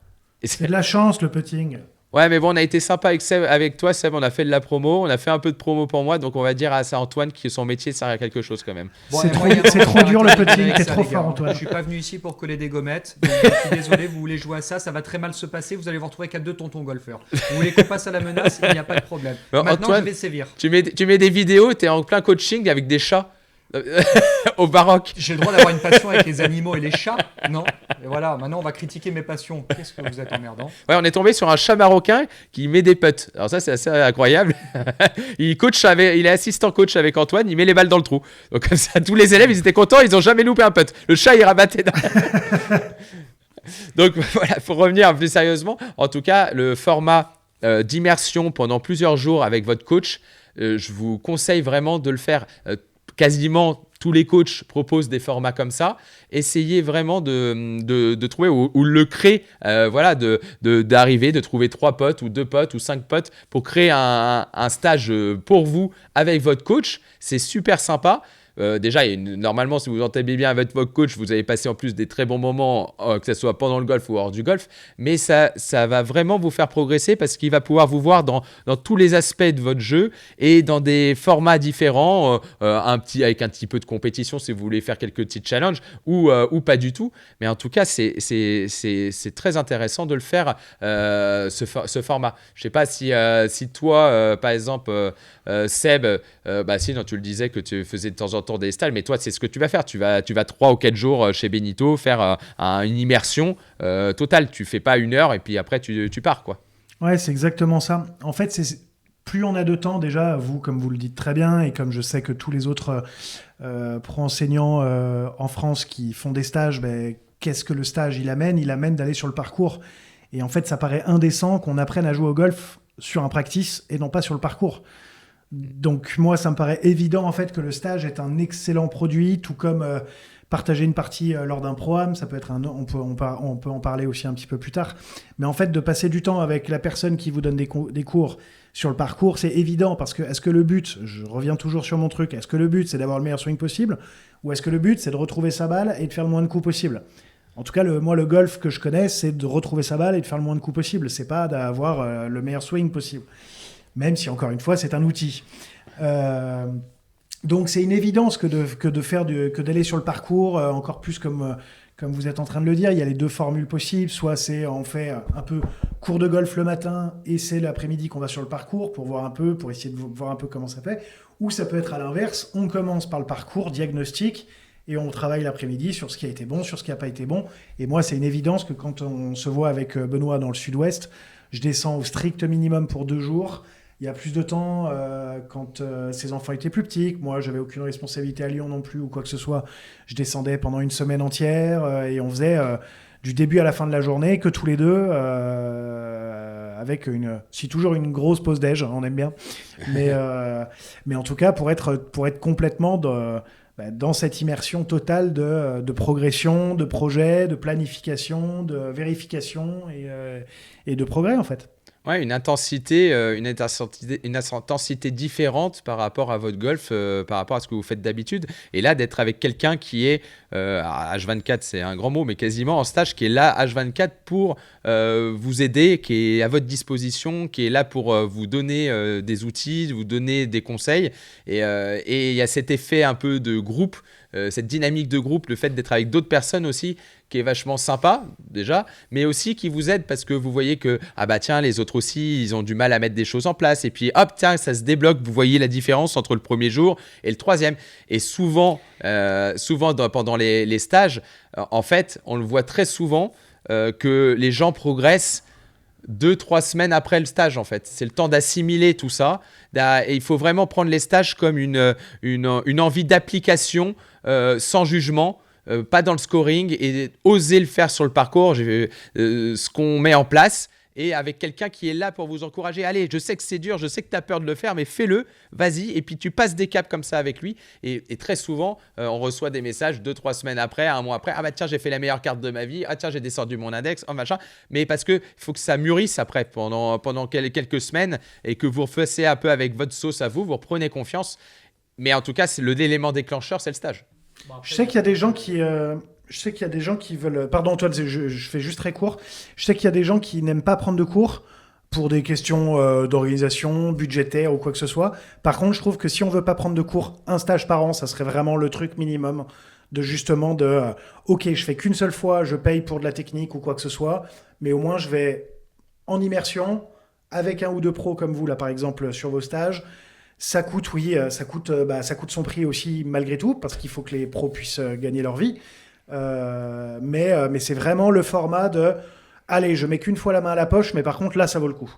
C'est de la chance, le putting. Ouais, mais bon, on a été sympa avec toi, Seb. On a fait de la promo, on a fait un peu de promo pour moi, donc on va dire à Antoine que son métier sert à quelque chose quand même. Bon, c'est trop dur le putting, t'es trop fort, Antoine. Je suis pas venu ici pour coller des gommettes. Donc je suis désolé, vous voulez jouer à ça va très mal se passer. Vous allez vous retrouver qu'à 2 tontons golfeurs. Vous voulez qu'on passe à la menace, il n'y a pas de problème. Maintenant, Antoine, je vais sévir. Tu mets des vidéos, t'es en plein coaching avec des chats. Au baroque. J'ai le droit d'avoir une passion avec les animaux et les chats, non? Et voilà, maintenant on va critiquer mes passions. Qu'est-ce que vous êtes emmerdant. Ouais, on est tombé sur un chat marocain qui met des putts. Alors ça, c'est assez incroyable. Il est assistant coach avec Antoine, il met les balles dans le trou. Donc comme ça, tous les élèves, ils étaient contents, ils ont jamais loupé un putt. Le chat, il rabattait. Donc voilà, pour revenir plus sérieusement, en tout cas, le format d'immersion pendant plusieurs jours avec votre coach, je vous conseille vraiment de le faire. Quasiment tous les coachs proposent des formats comme ça. Essayez vraiment de trouver ou le créer, d'arriver, de trouver 3 potes ou 2 potes ou 5 potes pour créer un stage pour vous avec votre coach. C'est super sympa. Déjà, normalement, si vous entamez bien avec votre coach, vous allez passer en plus des très bons moments, que ce soit pendant le golf ou hors du golf. Mais ça va vraiment vous faire progresser parce qu'il va pouvoir vous voir dans tous les aspects de votre jeu et dans des formats différents, avec un petit peu de compétition si vous voulez faire quelques petits challenges ou pas du tout. Mais en tout cas, c'est très intéressant de le faire, ce format. Je ne sais pas si toi, par exemple, Seb, sinon tu le disais que tu faisais de temps en temps des stages, mais toi c'est ce que tu vas faire, tu vas 3 ou 4 jours chez Benito faire une immersion totale, tu fais pas 1 heure et puis après tu pars quoi. Ouais, c'est exactement ça. En fait, plus on a de temps déjà, vous comme vous le dites très bien et comme je sais que tous les autres pro-enseignants en France qui font des stages, qu'est-ce que le stage il amène d'aller sur le parcours. Et en fait ça paraît indécent qu'on apprenne à jouer au golf sur un practice et non pas sur le parcours. Donc moi, ça me paraît évident en fait que le stage est un excellent produit, tout comme partager une partie lors d'un programme. Ça peut être on peut en parler aussi un petit peu plus tard. Mais en fait, de passer du temps avec la personne qui vous donne des cours sur le parcours, c'est évident parce que est-ce que le but, je reviens toujours sur mon truc, est-ce que le but c'est d'avoir le meilleur swing possible ou est-ce que le but c'est de retrouver sa balle et de faire le moins de coups possible? En tout cas, moi, le golf que je connais, c'est de retrouver sa balle et de faire le moins de coups possible. C'est pas d'avoir le meilleur swing possible. Même si, encore une fois, c'est un outil. Donc, c'est une évidence que d'aller sur le parcours, encore plus comme vous êtes en train de le dire. Il y a les 2 formules possibles. Soit on fait un peu cours de golf le matin et c'est l'après-midi qu'on va sur le parcours pour essayer de voir un peu comment ça fait. Ou ça peut être à l'inverse. On commence par le parcours, diagnostic, et on travaille l'après-midi sur ce qui a été bon, sur ce qui n'a pas été bon. Et moi, c'est une évidence que quand on se voit avec Benoît dans le sud-ouest, je descends au strict minimum pour 2 jours. Il y a plus de temps quand ses enfants étaient plus petits. Moi, j'avais aucune responsabilité à Lyon non plus ou quoi que ce soit. Je descendais pendant une semaine entière et on faisait du début à la fin de la journée que tous les deux avec toujours une grosse pause déj, on aime bien. Mais en tout cas, pour être complètement dans cette immersion totale de progression, de projet, de planification, de vérification et de progrès en fait. Ouais, une intensité différente par rapport à votre golf, par rapport à ce que vous faites d'habitude. Et là, d'être avec quelqu'un qui est H24, c'est un grand mot, mais quasiment en stage, qui est là H24 pour vous aider, qui est à votre disposition, qui est là pour vous donner des outils, vous donner des conseils. Et il y a cet effet un peu de groupe cette dynamique de groupe, le fait d'être avec d'autres personnes aussi, qui est vachement sympa déjà, mais aussi qui vous aide parce que vous voyez que ah bah tiens, les autres aussi ils ont du mal à mettre des choses en place et puis hop tiens, ça se débloque, vous voyez la différence entre le premier jour et le troisième. Et souvent pendant les stages, en fait on le voit très souvent que les gens progressent 2-3 semaines après le stage en fait. C'est le temps d'assimiler tout ça. Et il faut vraiment prendre les stages comme une envie d'application sans jugement. Pas dans le scoring et oser le faire sur le parcours, ce qu'on met en place et avec quelqu'un qui est là pour vous encourager. Allez, je sais que c'est dur, je sais que tu as peur de le faire, mais fais-le, vas-y. Et puis tu passes des caps comme ça avec lui. Et très souvent, on reçoit des messages 2-3 semaines après, 1 mois après. Ah bah tiens, j'ai fait la meilleure carte de ma vie. Ah tiens, j'ai descendu mon index, machin. Mais parce qu'il faut que ça mûrisse après pendant quelques semaines et que vous refassiez un peu avec votre sauce à vous reprenez confiance. Mais en tout cas, l'élément déclencheur, c'est le stage. Je sais qu'il y a des gens qui... veulent... Pardon Antoine, je fais juste très court. Je sais qu'il y a des gens qui n'aiment pas prendre de cours pour des questions d'organisation, budgétaire ou quoi que ce soit. Par contre, je trouve que si on veut pas prendre de cours, un stage par an, ça serait vraiment le truc minimum de justement ok, je fais qu'une seule fois, je paye pour de la technique ou quoi que ce soit, mais au moins je vais en immersion avec un ou deux pros comme vous là par exemple sur vos stages. Ça coûte, oui, ça coûte son prix aussi malgré tout, parce qu'il faut que les pros puissent gagner leur vie. Mais c'est vraiment le format de « Allez, je mets qu'une fois la main à la poche, mais par contre, là, ça vaut le coup. »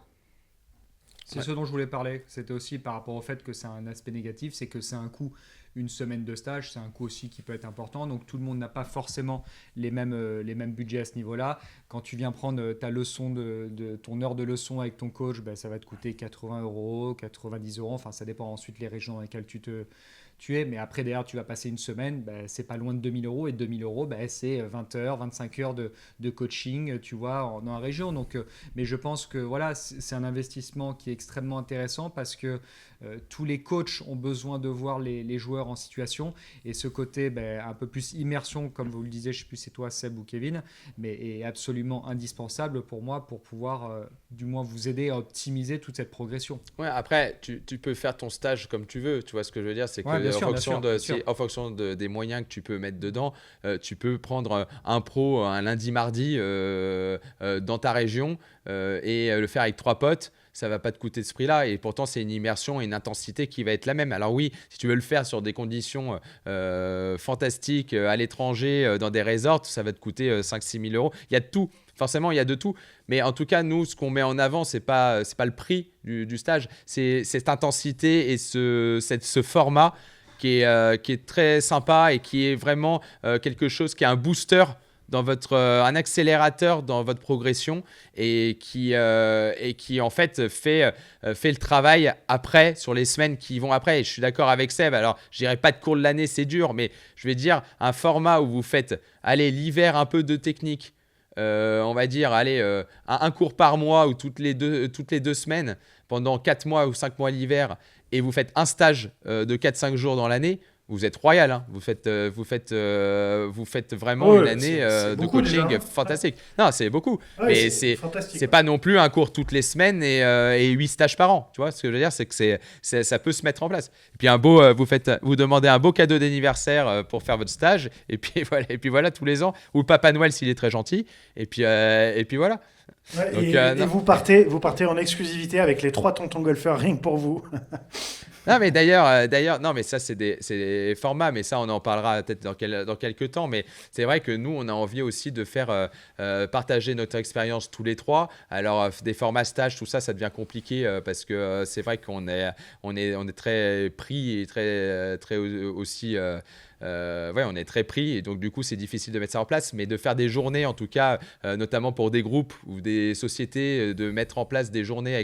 C'est ce dont je voulais parler. C'était aussi par rapport au fait que c'est un aspect négatif, c'est que c'est un coût, une semaine de stage, c'est un coût aussi qui peut être important. Donc tout le monde n'a pas forcément les mêmes budgets à ce niveau-là. Quand tu viens prendre ta leçon ton heure de leçon avec ton coach, ça va te coûter 80 €, 90 €. Enfin, ça dépend ensuite les régions dans lesquelles tu es, mais après derrière tu vas passer une semaine, c'est pas loin de 2 000 €, et 2 000 €, c'est 20 heures, 25 heures de coaching, tu vois, dans la région. Donc, mais je pense que voilà, c'est un investissement qui est extrêmement intéressant parce que tous les coachs ont besoin de voir les joueurs en situation, et ce côté un peu plus immersion, comme vous le disiez, je sais plus si c'est toi Seb ou Kevin, mais est absolument indispensable pour moi pour pouvoir du moins vous aider à optimiser toute cette progression. Ouais, après tu peux faire ton stage comme tu veux, tu vois ce que je veux dire, c'est que en fonction des moyens que tu peux mettre dedans, tu peux prendre un pro un lundi mardi dans ta région et le faire avec 3 potes. Ça va pas te coûter ce prix-là, et pourtant c'est une immersion et une intensité qui va être la même. Alors oui, si tu veux le faire sur des conditions fantastiques à l'étranger, dans des resorts, ça va te coûter 5-6 000 €. Il y a de tout, forcément il y a de tout. Mais en tout cas, nous, ce qu'on met en avant, c'est pas le prix du stage, c'est cette intensité et ce format qui est très sympa et qui est vraiment quelque chose qui est un booster dans un accélérateur dans votre progression, et qui en fait fait le travail après, sur les semaines qui vont après. Et je suis d'accord avec Seb, alors je dirais pas de cours de l'année, c'est dur, mais je vais dire un format où vous faites, allez, l'hiver un peu de technique, on va dire, allez, un cours par mois ou toutes les 2 semaines pendant 4 mois ou 5 mois l'hiver, et vous faites un stage de 4-5 jours dans l'année. Vous êtes royal, hein. Vous faites vraiment une année de coaching déjà, fantastique. Non, c'est beaucoup. Ouais, mais c'est pas non plus un cours toutes les semaines et 8 stages par an. Tu vois ce que je veux dire, c'est que ça peut se mettre en place. Et puis vous demandez un beau cadeau d'anniversaire pour faire votre stage. Et puis voilà tous les ans. Ou le Papa Noël s'il est très gentil. Et puis voilà. Ouais, donc, et vous partez en exclusivité avec les 3 tontons golfeurs, rien que pour vous. Non, mais d'ailleurs, non, mais ça, c'est des formats, mais ça, on en parlera peut-être dans quelques temps. Mais c'est vrai que nous, on a envie aussi de faire partager notre expérience tous les 3. Alors, des formats stages, tout ça, ça devient compliqué parce que c'est vrai qu'on est très pris et très aussi. On est très pris, et donc du coup c'est difficile de mettre ça en place, mais de faire des journées, en tout cas notamment pour des groupes ou des sociétés, de mettre en place des journées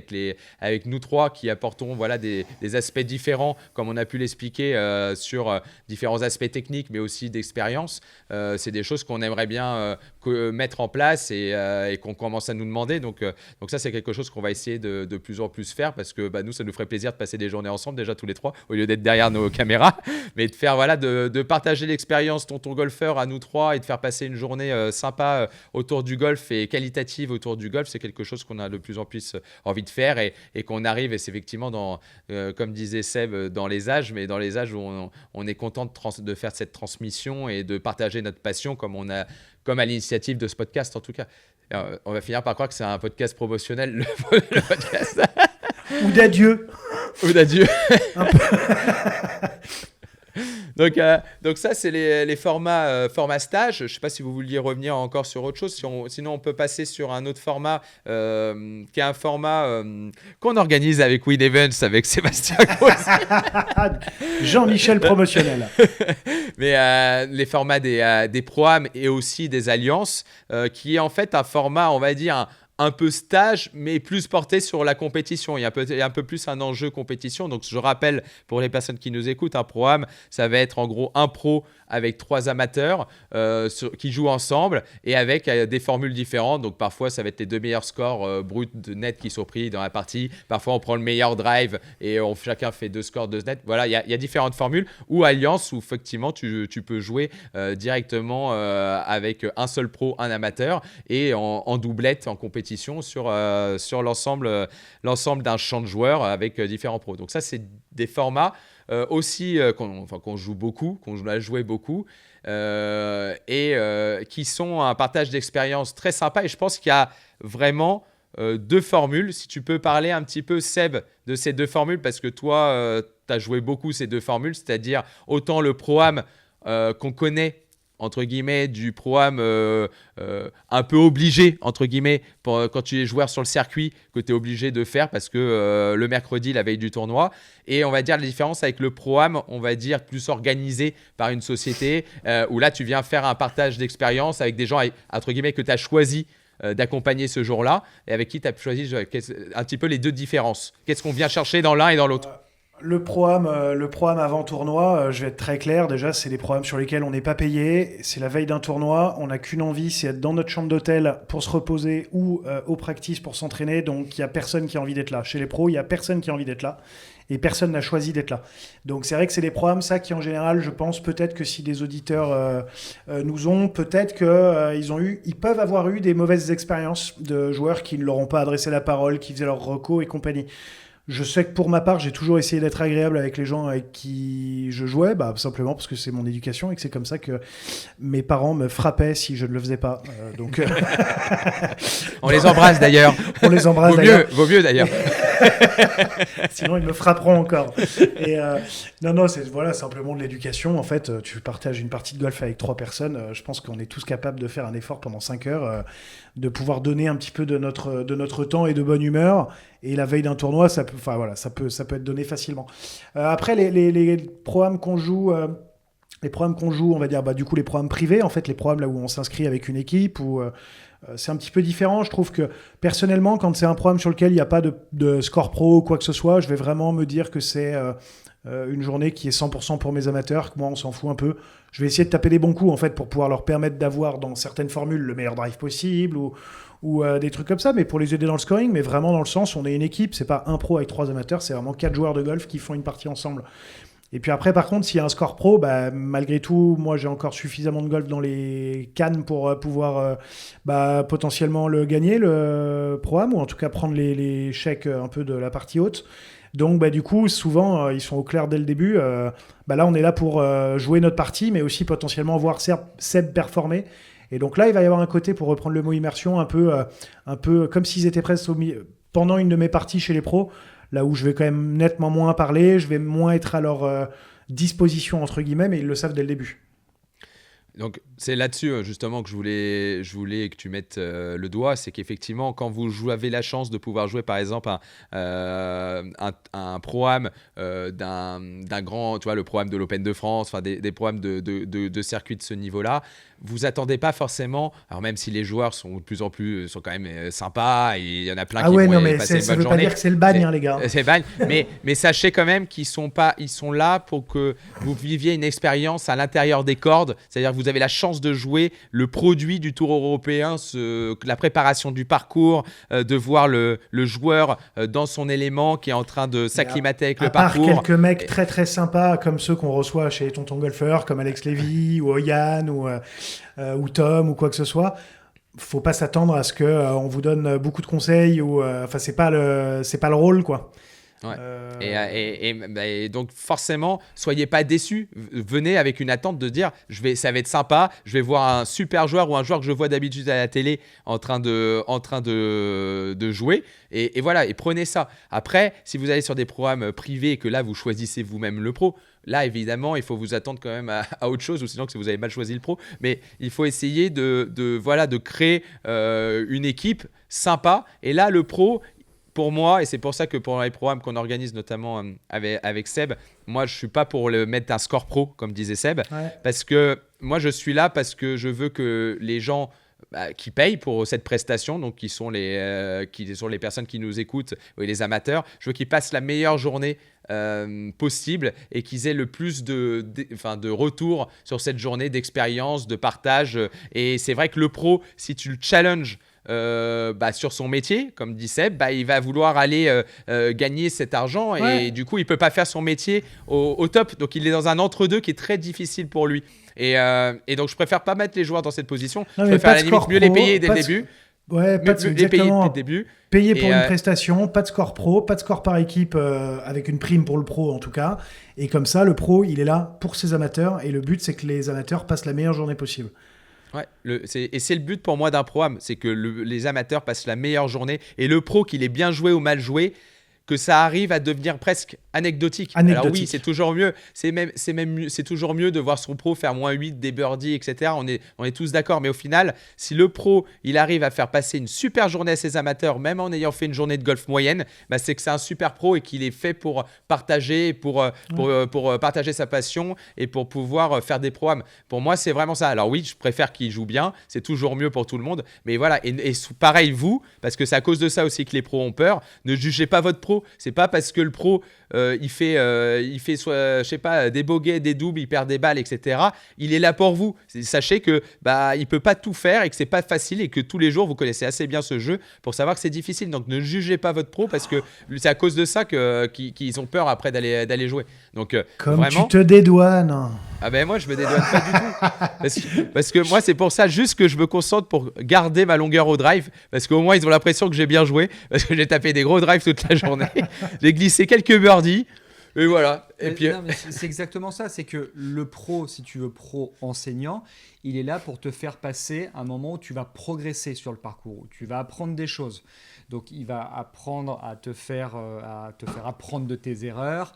avec nous 3 qui apportons des aspects différents, comme on a pu l'expliquer sur différents aspects techniques, mais aussi d'expérience. C'est des choses qu'on aimerait bien mettre en place et qu'on commence à nous demander, donc ça c'est quelque chose qu'on va essayer de plus en plus faire, parce que nous ça nous ferait plaisir de passer des journées ensemble déjà tous les 3 au lieu d'être derrière nos caméras, mais de faire de partager l'expérience ton golfeur à nous trois et de faire passer une journée sympa autour du golf et qualitative autour du golf, c'est quelque chose qu'on a de plus en plus envie de faire et qu'on arrive, et c'est effectivement comme disait Seb, dans les âges, mais dans les âges où on est content de faire cette transmission et de partager notre passion comme à l'initiative de ce podcast en tout cas. On va finir par croire que c'est un podcast promotionnel, le podcast. Ou d'adieu. Ou d'adieu. Donc ça, c'est les formats stage. Je ne sais pas si vous vouliez revenir encore sur autre chose. Sinon, on peut passer sur un autre format qui est un format qu'on organise avec Win Events, avec Sébastien Grossi. Jean-Michel promotionnel. Mais les formats des programmes et aussi des alliances, qui est en fait un format, on va dire, un peu stage, mais plus porté sur la compétition. Il y a un peu plus un enjeu compétition. Donc, je rappelle, pour les personnes qui nous écoutent, un programme, ça va être en gros un pro avec 3 amateurs qui jouent ensemble et avec des formules différentes. Donc, parfois, ça va être les 2 meilleurs scores bruts de net qui sont pris dans la partie. Parfois, on prend le meilleur drive et chacun fait 2 scores de net. Voilà, il y a différentes formules. Ou alliance, où effectivement, tu peux jouer directement avec un seul pro, un amateur, et en doublette, en compétition sur l'ensemble d'un champ de joueurs avec différents pros. Donc ça, c'est des formats aussi qu'on joue beaucoup, qu'on a joué beaucoup, et qui sont un partage d'expérience très sympa. Et je pense qu'il y a vraiment 2 formules. Si tu peux parler un petit peu, Seb, de ces 2 formules, parce que toi, tu as joué beaucoup ces 2 formules, c'est-à-dire autant le pro-am qu'on connaît, entre guillemets, du pro-am un peu obligé, entre guillemets, quand tu es joueur sur le circuit, que tu es obligé de faire parce que le mercredi, la veille du tournoi. Et on va dire la différence avec le pro-am, on va dire plus organisé par une société, où là, tu viens faire un partage d'expérience avec des gens, entre guillemets, que tu as choisi d'accompagner ce jour-là et avec qui tu as choisi un petit peu les 2 différences. Qu'est-ce qu'on vient chercher dans l'un et dans l'autre ? Le pro-am avant tournoi, je vais être très clair. Déjà, c'est des programmes sur lesquels on n'est pas payé. C'est la veille d'un tournoi. On n'a qu'une envie, c'est être dans notre chambre d'hôtel pour se reposer ou au practice pour s'entraîner. Donc, il n'y a personne qui a envie d'être là. Chez les pros, il n'y a personne qui a envie d'être là. Et personne n'a choisi d'être là. Donc, c'est vrai que c'est des programmes, ça, qui en général, je pense peut-être que si des auditeurs nous ont, peut-être qu'ils peuvent avoir eu des mauvaises expériences de joueurs qui ne leur ont pas adressé la parole, qui faisaient leurs recos et compagnie. Je sais que pour ma part, j'ai toujours essayé d'être agréable avec les gens avec qui je jouais, simplement parce que c'est mon éducation et que c'est comme ça que mes parents me frappaient si je ne le faisais pas. On les embrasse d'ailleurs. On les embrasse d'ailleurs. Vaut mieux d'ailleurs. Sinon, ils me frapperont encore. Et non, c'est simplement de l'éducation. En fait, tu partages une partie de golf avec 3 personnes. Je pense qu'on est tous capables de faire un effort pendant 5 heures, de pouvoir donner un petit peu de notre temps et de bonne humeur. Et la veille d'un tournoi, ça peut être donné facilement. Après, les programmes qu'on joue, on va dire, du coup, les programmes privés, en fait, les programmes là où on s'inscrit avec une équipe, c'est un petit peu différent. Je trouve que, personnellement, quand c'est un programme sur lequel il n'y a pas de score pro ou quoi que ce soit, je vais vraiment me dire que c'est une journée qui est 100% pour mes amateurs, que moi, on s'en fout un peu. Je vais essayer de taper des bons coups, en fait, pour pouvoir leur permettre d'avoir, dans certaines formules, le meilleur drive possible, ou des trucs comme ça, mais pour les aider dans le scoring, mais vraiment dans le sens, on est une équipe, c'est pas un pro avec 3 amateurs, c'est vraiment 4 joueurs de golf qui font une partie ensemble. Et puis après, par contre, s'il y a un score pro, malgré tout, moi j'ai encore suffisamment de golf dans les cannes pour pouvoir potentiellement le gagner, le pro-am, ou en tout cas prendre les chèques un peu de la partie haute. Donc du coup, souvent, ils sont au clair dès le début. Là, on est là pour jouer notre partie, mais aussi potentiellement voir Seb performer. Et donc là, il va y avoir un côté, pour reprendre le mot immersion, un peu comme s'ils étaient presque pendant une de mes parties chez les pros, là où je vais quand même nettement moins parler, je vais moins être à leur disposition, entre guillemets, mais ils le savent dès le début. Donc c'est là-dessus justement que je voulais que tu mettes le doigt, c'est qu'effectivement quand vous avez la chance de pouvoir jouer par exemple un pro-am d'un grand, tu vois, le pro-am de l'Open de France, enfin des pro-am de circuit de ce niveau-là, vous attendez pas forcément, alors même si les joueurs sont de plus en plus sont quand même sympas, et il y en a plein qui vont passer une bonne journée. Ça veut pas dire que c'est le bagne, les gars. C'est le bagne, mais sachez quand même qu'ils sont là pour que vous viviez une expérience à l'intérieur des cordes, c'est-à-dire que vous avez la chance de jouer le produit du Tour européen, la préparation du parcours, de voir le joueur dans son élément qui est en train de s'acclimater avec le parcours. À part quelques mecs très très sympas comme ceux qu'on reçoit chez Tonton Golfeur, comme Alex Lévy ou Oyan ou Tom ou quoi que ce soit, faut pas s'attendre à ce qu'on vous donne beaucoup de conseils enfin c'est pas le rôle quoi. Ouais. Et donc forcément, soyez pas déçus. Venez avec une attente de dire, ça va être sympa. Je vais voir un super joueur ou un joueur que je vois d'habitude à la télé en train de jouer. Et voilà. Et prenez ça. Après, si vous allez sur des programmes privés et que là vous choisissez vous-même le pro, là évidemment, il faut vous attendre quand même à autre chose, ou sinon que vous avez mal choisi le pro. Mais il faut essayer de créer une équipe sympa. Et là, le pro. Pour moi, et c'est pour ça que pour les programmes qu'on organise notamment avec Seb, moi je suis pas pour mettre un score pro comme disait Seb, parce que moi je suis là parce que je veux que les gens qui payent pour cette prestation, donc qui sont les personnes qui nous écoutent et les amateurs, je veux qu'ils passent la meilleure journée possible et qu'ils aient le plus de retour sur cette journée, d'expérience, de partage. Et c'est vrai que le pro, si tu le challenges sur son métier, comme dit Seb, il va vouloir aller gagner cet argent et du coup il peut pas faire son métier au top, donc il est dans un entre-deux qui est très difficile pour lui et donc je préfère pas mettre les joueurs dans cette position. Je préfère à la limite mieux les payer dès le début. Ouais, pas de les payer dès le début. Payer pour une prestation, pas de score pro, pas de score par équipe avec une prime pour le pro en tout cas. Et comme ça, le pro, il est là pour ses amateurs et le but, c'est que les amateurs passent la meilleure journée possible. Ouais, c'est le but pour moi d'un programme, c'est que les amateurs passent la meilleure journée et le pro, qu'il ait bien joué ou mal joué, que ça arrive à devenir presque anecdotique. Alors oui, c'est toujours mieux. C'est toujours mieux de voir son pro faire -8, des birdies, etc. On est tous d'accord. Mais au final, si le pro, il arrive à faire passer une super journée à ses amateurs, même en ayant fait une journée de golf moyenne, c'est que c'est un super pro et qu'il est fait pour partager, pour partager sa passion et pour pouvoir faire des programmes. Pour moi, c'est vraiment ça. Alors oui, je préfère qu'il joue bien. C'est toujours mieux pour tout le monde. Mais voilà. Et pareil, vous, parce que c'est à cause de ça aussi que les pros ont peur, ne jugez pas votre pro. C'est pas parce que le pro il fait soit, je sais pas, des bogeys, des doubles, il perd des balles, etc. Il est là pour vous. Sachez que il peut pas tout faire et que c'est pas facile et que tous les jours vous connaissez assez bien ce jeu pour savoir que c'est difficile. Donc ne jugez pas votre pro parce que c'est à cause de ça qu'ils ont peur après d'aller jouer. Donc comme vraiment, tu te dédouanes. Ah ben moi je me dédouane pas du tout parce que moi c'est pour ça juste que je me concentre pour garder ma longueur au drive parce qu'au moins ils ont l'impression que j'ai bien joué parce que j'ai tapé des gros drives toute la journée. J'ai glissé quelques birdies et voilà. Et puis non, mais c'est exactement ça, c'est que le pro, si tu veux pro enseignant, il est là pour te faire passer un moment où tu vas progresser sur le parcours, où tu vas apprendre des choses. Donc il va apprendre à te faire apprendre de tes erreurs.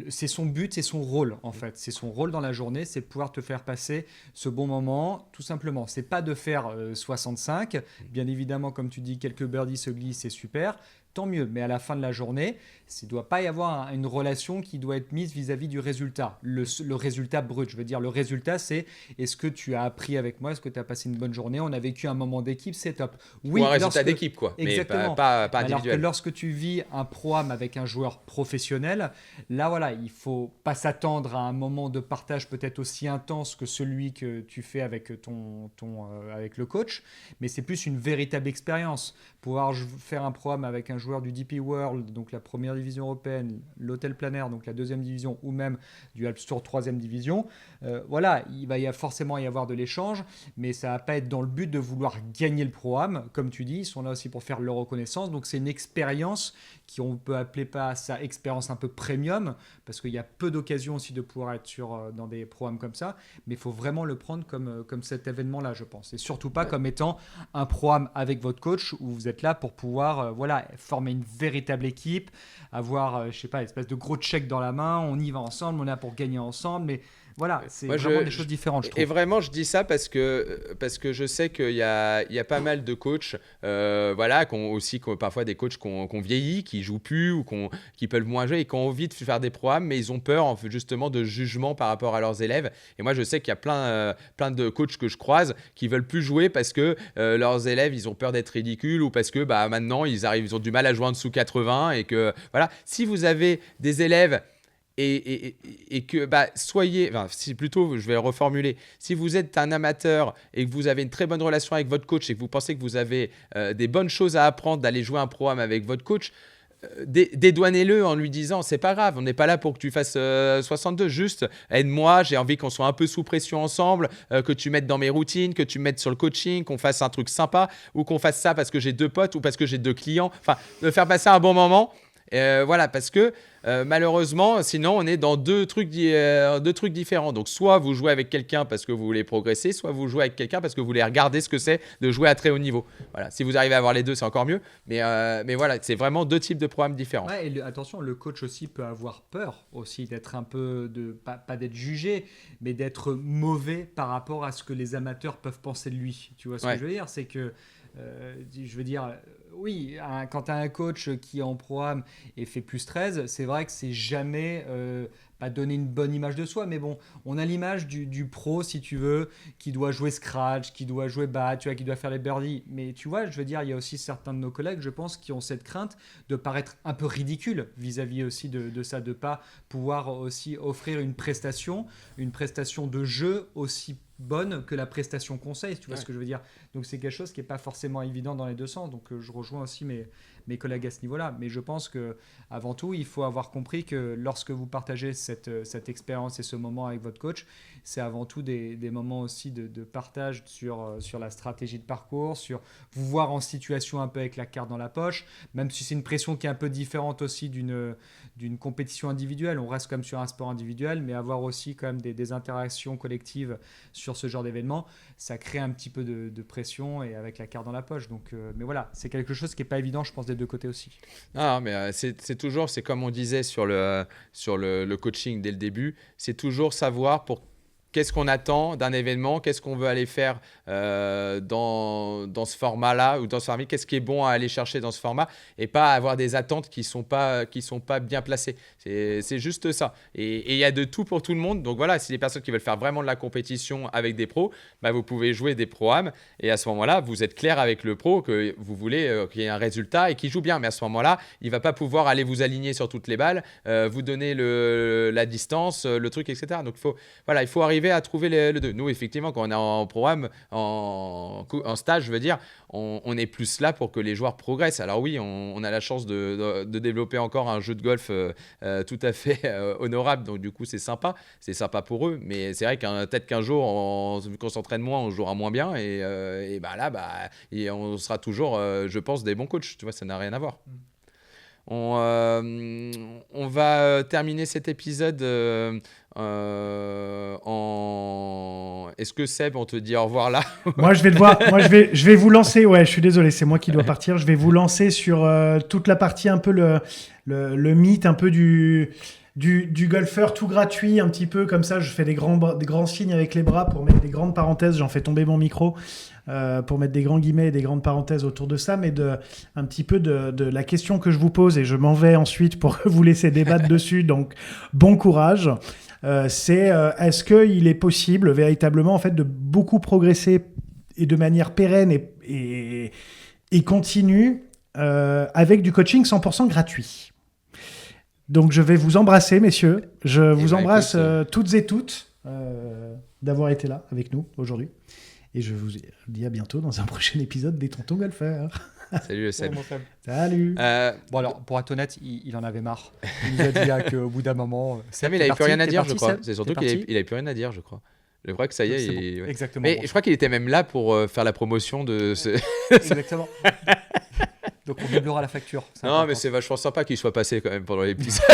C'est son but, c'est son rôle en fait. C'est son rôle dans la journée, c'est de pouvoir te faire passer ce bon moment, tout simplement. C'est pas de faire 65. Bien évidemment, comme tu dis, quelques birdies se glissent, c'est super. Tant mieux, mais à la fin de la journée, il ne doit pas y avoir une relation qui doit être mise vis-à-vis du résultat. Le résultat brut, je veux dire, le résultat, c'est est-ce que tu as appris avec moi, est-ce que tu as passé une bonne journée, on a vécu un moment d'équipe, c'est top. Oui, ou un résultat d'équipe, quoi. Exactement. Mais pas individuel. Alors que lorsque tu vis un programme avec un joueur professionnel, là, voilà, il ne faut pas s'attendre à un moment de partage peut-être aussi intense que celui que tu fais avec, avec le coach, mais c'est plus une véritable expérience. Pouvoir faire un programme avec un joueur du DP World, donc la première division européenne, l'Hôtel Plein Air, donc la deuxième division, ou même du Alps Tour troisième division, voilà, il va forcément y avoir de l'échange, mais ça ne va pas être dans le but de vouloir gagner le programme. Comme tu dis, ils sont là aussi pour faire leur reconnaissance, donc c'est une expérience qu'on peut appeler pas ça expérience un peu premium, parce qu'il y a peu d'occasions aussi de pouvoir être dans des programmes comme ça, mais il faut vraiment le prendre comme cet événement-là, je pense, et surtout pas comme étant un programme avec votre coach où vous êtes là pour pouvoir former une véritable équipe, avoir je sais pas, une espèce de gros check dans la main, on y va ensemble, on est là pour gagner ensemble, mais voilà, c'est vraiment des choses différentes, je trouve. Et vraiment, je dis ça parce que je sais qu'il y a pas mal de coachs, parfois des coachs qu'on vieillit, qui jouent plus ou qui peuvent moins jouer et qui ont envie de faire des programmes, mais ils ont peur justement de jugement par rapport à leurs élèves. Et moi, je sais qu'il y a plein de coachs que je croise qui veulent plus jouer parce que leurs élèves, ils ont peur d'être ridicules ou parce que maintenant, ils ont du mal à jouer en dessous 80 et que voilà. Si vous avez des élèves et que soyez, enfin, si plutôt, je vais reformuler, si vous êtes un amateur et que vous avez une très bonne relation avec votre coach et que vous pensez que vous avez des bonnes choses à apprendre d'aller jouer un programme avec votre coach, dédouanez-le en lui disant c'est pas grave, on n'est pas là pour que tu fasses 62, juste aide-moi, j'ai envie qu'on soit un peu sous pression ensemble, que tu mettes dans mes routines, que tu mettes sur le coaching, qu'on fasse un truc sympa ou qu'on fasse ça parce que j'ai 2 potes ou parce que j'ai 2 clients, enfin de faire passer un bon moment. Voilà, parce que malheureusement, sinon, on est dans deux trucs différents. Donc, soit vous jouez avec quelqu'un parce que vous voulez progresser, soit vous jouez avec quelqu'un parce que vous voulez regarder ce que c'est de jouer à très haut niveau. Voilà, si vous arrivez à avoir les deux, c'est encore mieux. Mais voilà, c'est vraiment 2 types de programmes différents. Ouais, et attention, le coach aussi peut avoir peur aussi d'être un peu pas d'être jugé, mais d'être mauvais par rapport à ce que les amateurs peuvent penser de lui. Tu vois ce que je veux dire? C'est que je veux dire, oui, quand tu as un coach qui est en programme et fait plus 13, c'est vrai que c'est jamais pas donner une bonne image de soi, mais bon, on a l'image du pro, si tu veux, qui doit jouer scratch, qui doit jouer bat, tu vois, qui doit faire les birdies. Mais tu vois, je veux dire, il y a aussi certains de nos collègues, je pense, qui ont cette crainte de paraître un peu ridicule vis-à-vis aussi de ça, de pas pouvoir aussi offrir une prestation de jeu aussi bonne que la prestation conseil, tu vois ce que je veux dire. Donc c'est quelque chose qui n'est pas forcément évident dans les deux sens. Donc je rejoins aussi mes collègues à ce niveau-là. Mais je pense qu'avant tout, il faut avoir compris que lorsque vous partagez cette expérience et ce moment avec votre coach, c'est avant tout des moments aussi de partage sur la stratégie de parcours, sur vous voir en situation un peu avec la carte dans la poche, même si c'est une pression qui est un peu différente aussi d'une compétition individuelle. On reste quand même sur un sport individuel, mais avoir aussi quand même des interactions collectives sur ce genre d'événement, ça crée un petit peu de pression et avec la carte dans la poche. Donc, mais voilà, c'est quelque chose qui n'est pas évident, je pense, des deux côtés aussi. Non, mais c'est toujours, c'est comme on disait sur le coaching dès le début, c'est toujours savoir qu'est-ce qu'on attend d'un événement, qu'est-ce qu'on veut aller faire dans ce format-là ou dans ce format, qu'est-ce qui est bon à aller chercher dans ce format et pas avoir des attentes qui sont pas bien placées. C'est juste ça. Et il y a de tout pour tout le monde. Donc voilà, si les personnes qui veulent faire vraiment de la compétition avec des pros, vous pouvez jouer des pro-am et à ce moment-là, vous êtes clair avec le pro que vous voulez qu'il y ait un résultat et qu'il joue bien. Mais à ce moment-là, il va pas pouvoir aller vous aligner sur toutes les balles, vous donner la distance, le truc, etc. Donc il faut arriver à trouver le deux. Nous, effectivement, quand on est en programme, en stage, je veux dire, on est plus là pour que les joueurs progressent. Alors oui, on a la chance de développer encore un jeu de golf tout à fait honorable. Donc du coup, c'est sympa pour eux. Mais c'est vrai peut-être qu'un jour, vu qu'on s'entraîne moins, on jouera moins bien. Et on sera toujours, je pense, des bons coachs. Tu vois, ça n'a rien à voir. On va terminer cet épisode Est-ce que Seb, on te dit au revoir là? Moi, je vais vous lancer. Ouais, je suis désolé, c'est moi qui dois partir. Je vais vous lancer sur toute la partie un peu le mythe un peu du golfeur tout gratuit, un petit peu comme ça. Je fais des grands signes avec les bras pour mettre des grandes parenthèses. J'en fais tomber mon micro pour mettre des grands guillemets et des grandes parenthèses autour de ça, mais un petit peu de la question que je vous pose, et je m'en vais ensuite pour vous laisser débattre dessus. Donc, bon courage. C'est est-ce qu'il est possible véritablement en fait de beaucoup progresser et de manière pérenne et continue avec du coaching 100% gratuit. Donc je vais vous embrasser, messieurs. Je vous embrasse toutes et toutes d'avoir été là avec nous aujourd'hui. Et je vous dis à bientôt dans un prochain épisode des Tontons Golfeurs. Salut Seb. Salut. Bon alors, pour être honnête, il en avait marre. Il nous a dit qu'au bout d'un moment... il n'avait plus rien à dire, je crois. C'est surtout qu'il n'avait plus rien à dire, je crois. Je crois que ça y est. Bon. Ouais. Exactement. Mais je crois qu'il était même là pour faire la promotion de ce... Exactement. Donc on doublera la facture. Non, important. Mais c'est vachement sympa qu'il soit passé quand même pendant l'épisode.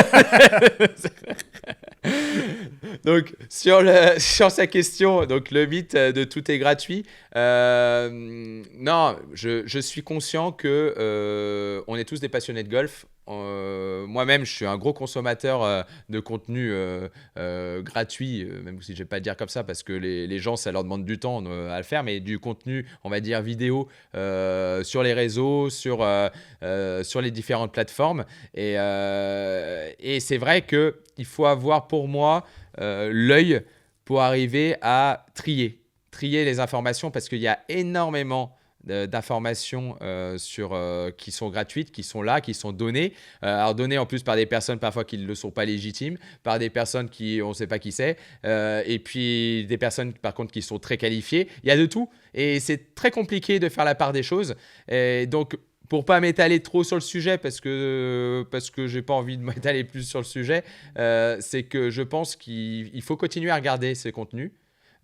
Donc sur sa question, donc le mythe de tout est gratuit. Non, je suis conscient que on est tous des passionnés de golf. Moi-même, je suis un gros consommateur de contenu gratuit, même si je ne vais pas le dire comme ça, parce que les gens, ça leur demande du temps à le faire, mais du contenu, on va dire vidéo, sur les réseaux, sur les différentes plateformes. Et c'est vrai qu'il faut avoir, pour moi, l'œil pour arriver à trier les informations, parce qu'il y a énormément d'informations qui sont gratuites, qui sont là, qui sont données. Alors données en plus par des personnes parfois qui ne le sont pas légitimes, par des personnes qui on ne sait pas qui c'est, et puis des personnes par contre qui sont très qualifiées. Il y a de tout et c'est très compliqué de faire la part des choses. Et donc pour pas m'étaler trop sur le sujet, parce que j'ai pas envie de m'étaler plus sur le sujet, c'est que je pense qu'il faut continuer à regarder ces contenus,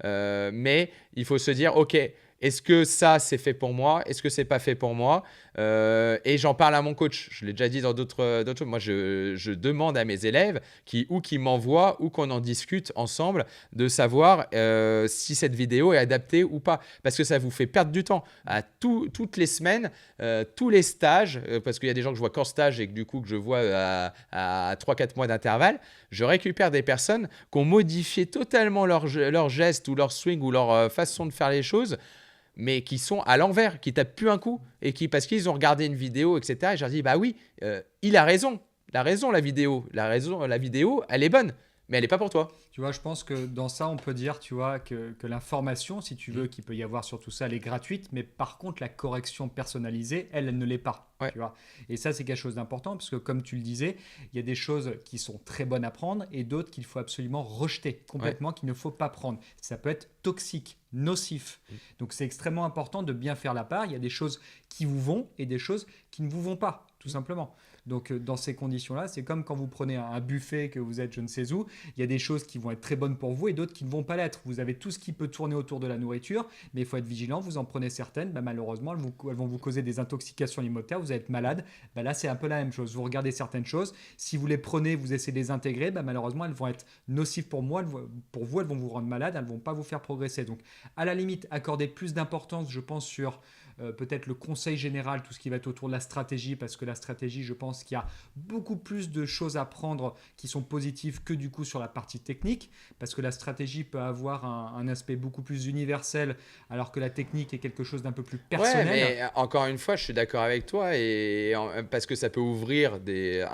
mais il faut se dire, ok, est-ce que ça c'est fait pour moi? Est-ce que c'est pas fait pour moi? Et j'en parle à mon coach. Je l'ai déjà dit dans d'autres choses. Moi, je demande à mes élèves qui m'envoient ou qu'on en discute ensemble de savoir si cette vidéo est adaptée ou pas. Parce que ça vous fait perdre du temps. Toutes les semaines, tous les stages, parce qu'il y a des gens que je vois qu'en stage et que du coup que je vois à 3-4 mois d'intervalle, je récupère des personnes qui ont modifié totalement leur geste ou leur swing ou leur façon de faire les choses, mais qui sont à l'envers, qui tapent plus un coup, et parce qu'ils ont regardé une vidéo, etc. Et je leur dis, bah oui, il a raison, la vidéo, la vidéo, elle est bonne, mais elle n'est pas pour toi. Tu vois, je pense que dans ça, on peut dire, tu vois, que l'information, si tu veux, qu'il peut y avoir sur tout ça, elle est gratuite, mais par contre, la correction personnalisée, elle ne l'est pas. Ouais. Tu vois. Et ça, c'est quelque chose d'important, parce que comme tu le disais, il y a des choses qui sont très bonnes à prendre et d'autres qu'il faut absolument rejeter complètement, qu'il ne faut pas prendre. Ça peut être toxique, nocif. Donc, c'est extrêmement important de bien faire la part. Il y a des choses qui vous vont et des choses qui ne vous vont pas, tout simplement. Donc, dans ces conditions-là, c'est comme quand vous prenez un buffet, que vous êtes je ne sais où, il y a des choses qui vont être très bonnes pour vous et d'autres qui ne vont pas l'être. Vous avez tout ce qui peut tourner autour de la nourriture, mais il faut être vigilant. Vous en prenez certaines, malheureusement, elles vont vous causer des intoxications alimentaires, vous allez être malade. Là, c'est un peu la même chose. Vous regardez certaines choses, si vous les prenez, vous essayez de les intégrer, malheureusement, elles vont être nocives pour moi, pour vous, elles vont vous rendre malade, elles ne vont pas vous faire progresser. Donc, à la limite, accordez plus d'importance, je pense, sur peut-être le conseil général, tout ce qui va être autour de la stratégie, parce que la stratégie, je pense qu'il y a beaucoup plus de choses à prendre qui sont positives que du coup sur la partie technique, parce que la stratégie peut avoir un aspect beaucoup plus universel, alors que la technique est quelque chose d'un peu plus personnel. Ouais, mais encore une fois, je suis d'accord avec toi, parce que ça peut ouvrir des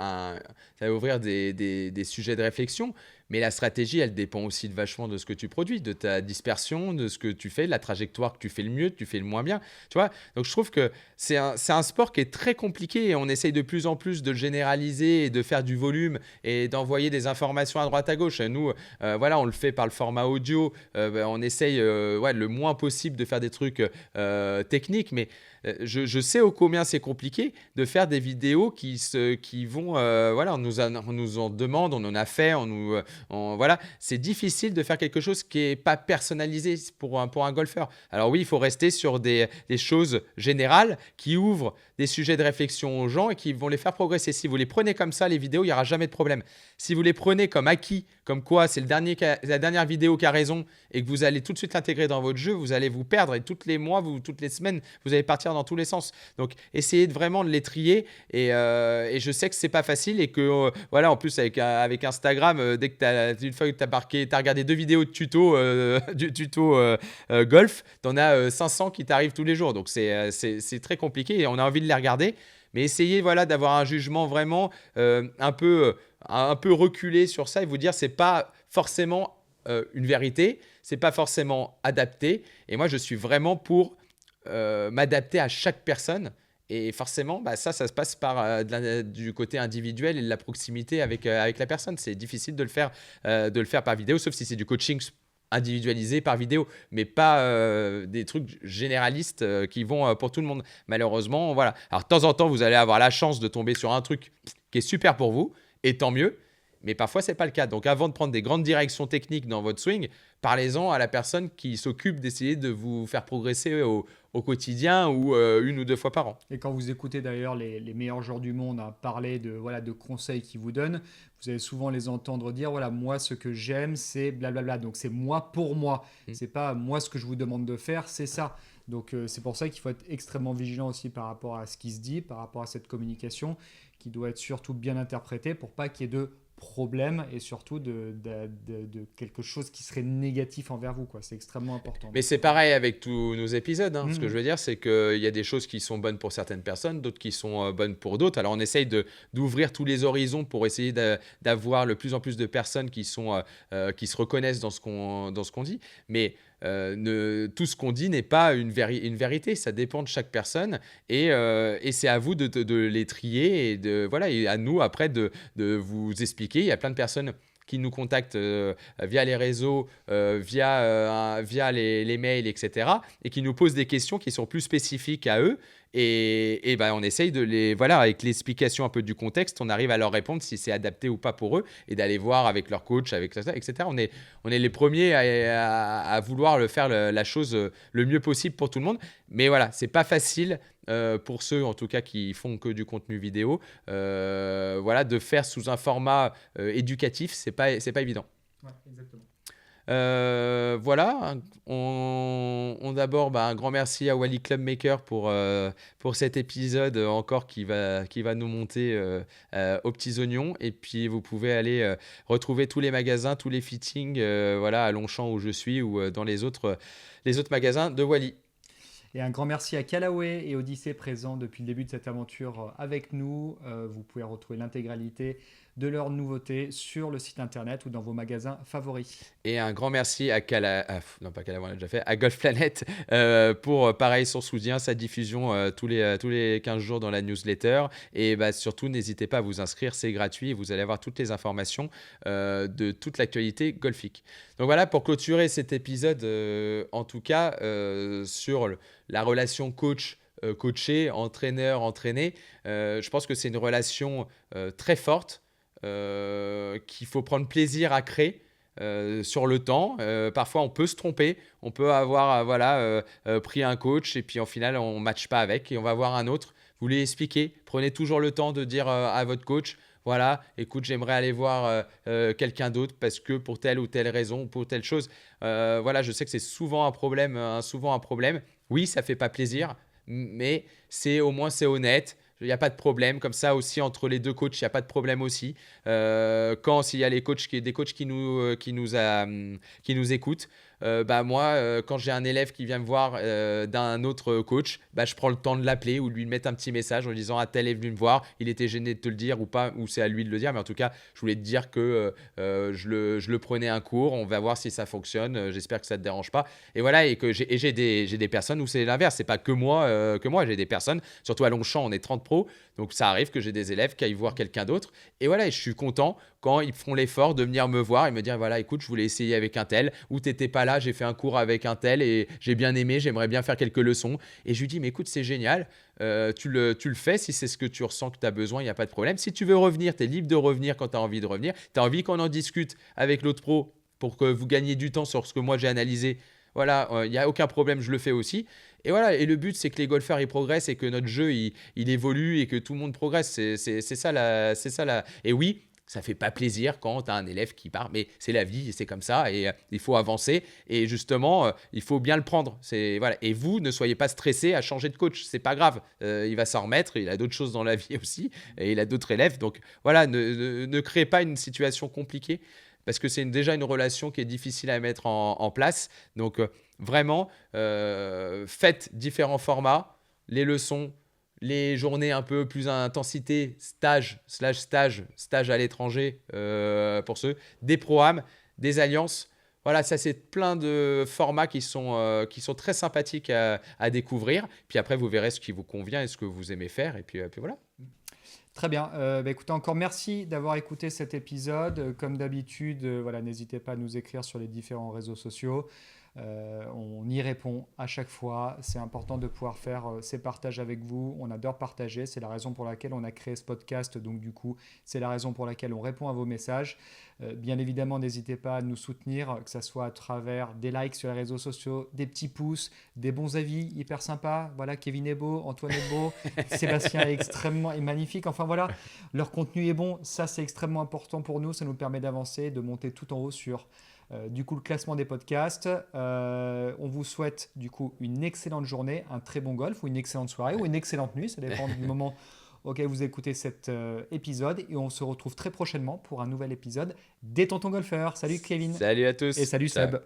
sujets de réflexion. Mais la stratégie, elle dépend aussi vachement de ce que tu produis, de ta dispersion, de ce que tu fais, de la trajectoire que tu fais le mieux, que tu fais le moins bien. Tu vois. Donc, je trouve que c'est un sport qui est très compliqué et on essaye de plus en plus de le généraliser et de faire du volume et d'envoyer des informations à droite à gauche. Nous, on le fait par le format audio. On essaye le moins possible de faire des trucs techniques, mais je sais combien c'est compliqué de faire des vidéos qui vont, on nous en demande, on en a fait, c'est difficile de faire quelque chose qui n'est pas personnalisé pour un golfeur. Alors oui, il faut rester sur des choses générales qui ouvrent des sujets de réflexion aux gens et qui vont les faire progresser. Si vous les prenez comme ça, les vidéos, il n'y aura jamais de problème. Si vous les prenez comme acquis, comme quoi c'est la dernière vidéo qui a raison et que vous allez tout de suite l'intégrer dans votre jeu, vous allez vous perdre et tous les mois, toutes les semaines, vous allez partir dans tous les sens. Donc, essayez vraiment de les trier et je sais que c'est pas facile et que en plus avec Instagram, dès que une fois que t'as regardé 2 vidéos de tuto, du tuto golf, t'en as 500 qui t'arrivent tous les jours. Donc, c'est très compliqué et on a envie de les regarder. Mais essayez d'avoir un jugement vraiment un peu reculé sur ça et vous dire c'est pas forcément une vérité, c'est pas forcément adapté. Et moi, je suis vraiment pour m'adapter à chaque personne. Et forcément, ça se passe par du côté individuel et de la proximité avec la personne. C'est difficile de le faire par vidéo, sauf si c'est du coaching individualisé par vidéo, mais pas des trucs généralistes qui vont pour tout le monde. Malheureusement, voilà. Alors, de temps en temps, vous allez avoir la chance de tomber sur un truc qui est super pour vous, et tant mieux. Mais parfois, ce n'est pas le cas. Donc, avant de prendre des grandes directions techniques dans votre swing, parlez-en à la personne qui s'occupe d'essayer de vous faire progresser au quotidien ou 1 ou 2 fois par an. Et quand vous écoutez d'ailleurs les meilleurs joueurs du monde parler de conseils qu'ils vous donnent, vous allez souvent les entendre dire moi, ce que j'aime, c'est blablabla. Donc, c'est moi pour moi. C'est pas moi, ce que je vous demande de faire, c'est ça. Donc, c'est pour ça qu'il faut être extrêmement vigilant aussi par rapport à ce qui se dit, par rapport à cette communication qui doit être surtout bien interprétée pour pas qu'il y ait de problème et surtout de quelque chose qui serait négatif envers vous, quoi. C'est extrêmement important. Mais c'est pareil avec tous nos épisodes. Ce que je veux dire, c'est qu'il y a des choses qui sont bonnes pour certaines personnes, d'autres qui sont bonnes pour d'autres. Alors, on essaye d'ouvrir tous les horizons pour essayer d'avoir de plus en plus de personnes qui se reconnaissent dans ce qu'on dit. Mais tout ce qu'on dit n'est pas une vérité, ça dépend de chaque personne et c'est à vous de les trier et à nous après de vous expliquer. Il y a plein de personnes qui nous contactent via les réseaux, via les mails, etc. et qui nous posent des questions qui sont plus spécifiques à eux. Et ben, on essaye avec l'explication un peu du contexte, on arrive à leur répondre si c'est adapté ou pas pour eux et d'aller voir avec leur coach, avec ça, etc. On est les premiers à vouloir faire la chose le mieux possible pour tout le monde. Mais voilà, c'est pas facile pour ceux en tout cas qui font que du contenu vidéo. De faire sous un format éducatif, c'est pas évident. Ouais, exactement. On d'abord un grand merci à Wally Clubmaker pour cet épisode encore qui va nous monter aux petits oignons, et puis vous pouvez aller retrouver tous les magasins, tous les fittings à Longchamp où je suis ou dans les autres magasins de Wally. Et un grand merci à Callaway et Odyssée présents depuis le début de cette aventure avec nous. Vous pouvez retrouver l'intégralité de leurs nouveautés sur le site internet ou dans vos magasins favoris. Et un grand merci à à Golf Planet pour pareil son soutien, sa diffusion tous les 15 jours dans la newsletter. Et surtout, n'hésitez pas à vous inscrire, c'est gratuit et vous allez avoir toutes les informations de toute l'actualité golfique. Donc voilà, pour clôturer cet épisode, en tout cas, sur la relation coaché, entraîneur, entraîné, je pense que c'est une relation très forte qu'il faut prendre plaisir à créer sur le temps. Parfois, on peut se tromper. On peut avoir pris un coach et puis en final, on ne matche pas avec et on va voir un autre. Vous lui expliquez. Prenez toujours le temps de dire à votre coach, voilà, écoute, j'aimerais aller voir quelqu'un d'autre parce que pour telle ou telle raison, pour telle chose. Je sais que c'est souvent un problème. Oui, ça ne fait pas plaisir, mais au moins c'est honnête. Il n'y a pas de problème. Comme ça aussi, entre les deux coachs, il n'y a pas de problème aussi. S'il y a des coachs qui nous écoutent, moi, quand j'ai un élève qui vient me voir d'un autre coach, je prends le temps de l'appeler ou de lui mettre un petit message en lui disant « Ah, tel est venu me voir, il était gêné de te le dire ou pas, ou c'est à lui de le dire. » Mais en tout cas, je voulais te dire que je le prenais un cours. On va voir si ça fonctionne. J'espère que ça ne te dérange pas. Et voilà, et j'ai des personnes où c'est l'inverse. C'est pas que moi. J'ai des personnes, surtout à Longchamp, on est 30 pros. Donc ça arrive que j'ai des élèves qui aillent voir quelqu'un d'autre. Et voilà, et je suis content quand ils font l'effort de venir me voir et me dire voilà, écoute, je voulais essayer avec un tel, ou t'étais pas là, j'ai fait un cours avec un tel et j'ai bien aimé, j'aimerais bien faire quelques leçons. Et je lui dis mais écoute, c'est génial, tu le fais si c'est ce que tu ressens que tu as besoin, il n'y a pas de problème. Si tu veux revenir, tu es libre de revenir quand tu as envie de revenir. Tu as envie qu'on en discute avec l'autre pro pour que vous gagniez du temps sur ce que moi j'ai analysé. Voilà, il n'y a aucun problème, je le fais aussi. Et voilà, et le but, c'est que les golfeurs, ils progressent et que notre jeu, il évolue et que tout le monde progresse. C'est ça la. Et oui, ça fait pas plaisir quand tu as un élève qui part, mais c'est la vie, c'est comme ça et il faut avancer. Et justement, il faut bien le prendre. Voilà. Et vous, ne soyez pas stressé à changer de coach, c'est pas grave. Il va s'en remettre, il a d'autres choses dans la vie aussi et il a d'autres élèves. Donc voilà, ne créez pas une situation compliquée, parce que c'est déjà une relation qui est difficile à mettre en place. Donc vraiment, faites différents formats, les leçons, les journées un peu plus intensité, stage à l'étranger pour ceux, des programmes, des alliances. Voilà, ça c'est plein de formats qui sont très sympathiques à découvrir. Puis après, vous verrez ce qui vous convient et ce que vous aimez faire. Et puis voilà. Très bien. Écoutez, encore merci d'avoir écouté cet épisode. Comme d'habitude, n'hésitez pas à nous écrire sur les différents réseaux sociaux. On y répond à chaque fois. C'est important de pouvoir faire ces partages avec vous. On adore partager. C'est la raison pour laquelle on a créé ce podcast. Donc du coup, c'est la raison pour laquelle on répond à vos messages. Bien évidemment, n'hésitez pas à nous soutenir, que ce soit à travers des likes sur les réseaux sociaux, des petits pouces, des bons avis hyper sympas. Voilà, Kevin est beau, Antoine est beau, Sébastien est magnifique. Enfin voilà, leur contenu est bon. Ça, c'est extrêmement important pour nous. Ça nous permet d'avancer, de monter tout en haut sur du coup le classement des podcasts. On vous souhaite du coup une excellente journée, un très bon golf ou une excellente soirée ou une excellente nuit. Ça dépend du moment auquel vous écoutez cet épisode. Et on se retrouve très prochainement pour un nouvel épisode des Tontons Golfeurs. Salut Kevin. Salut à tous. Et salut Seb.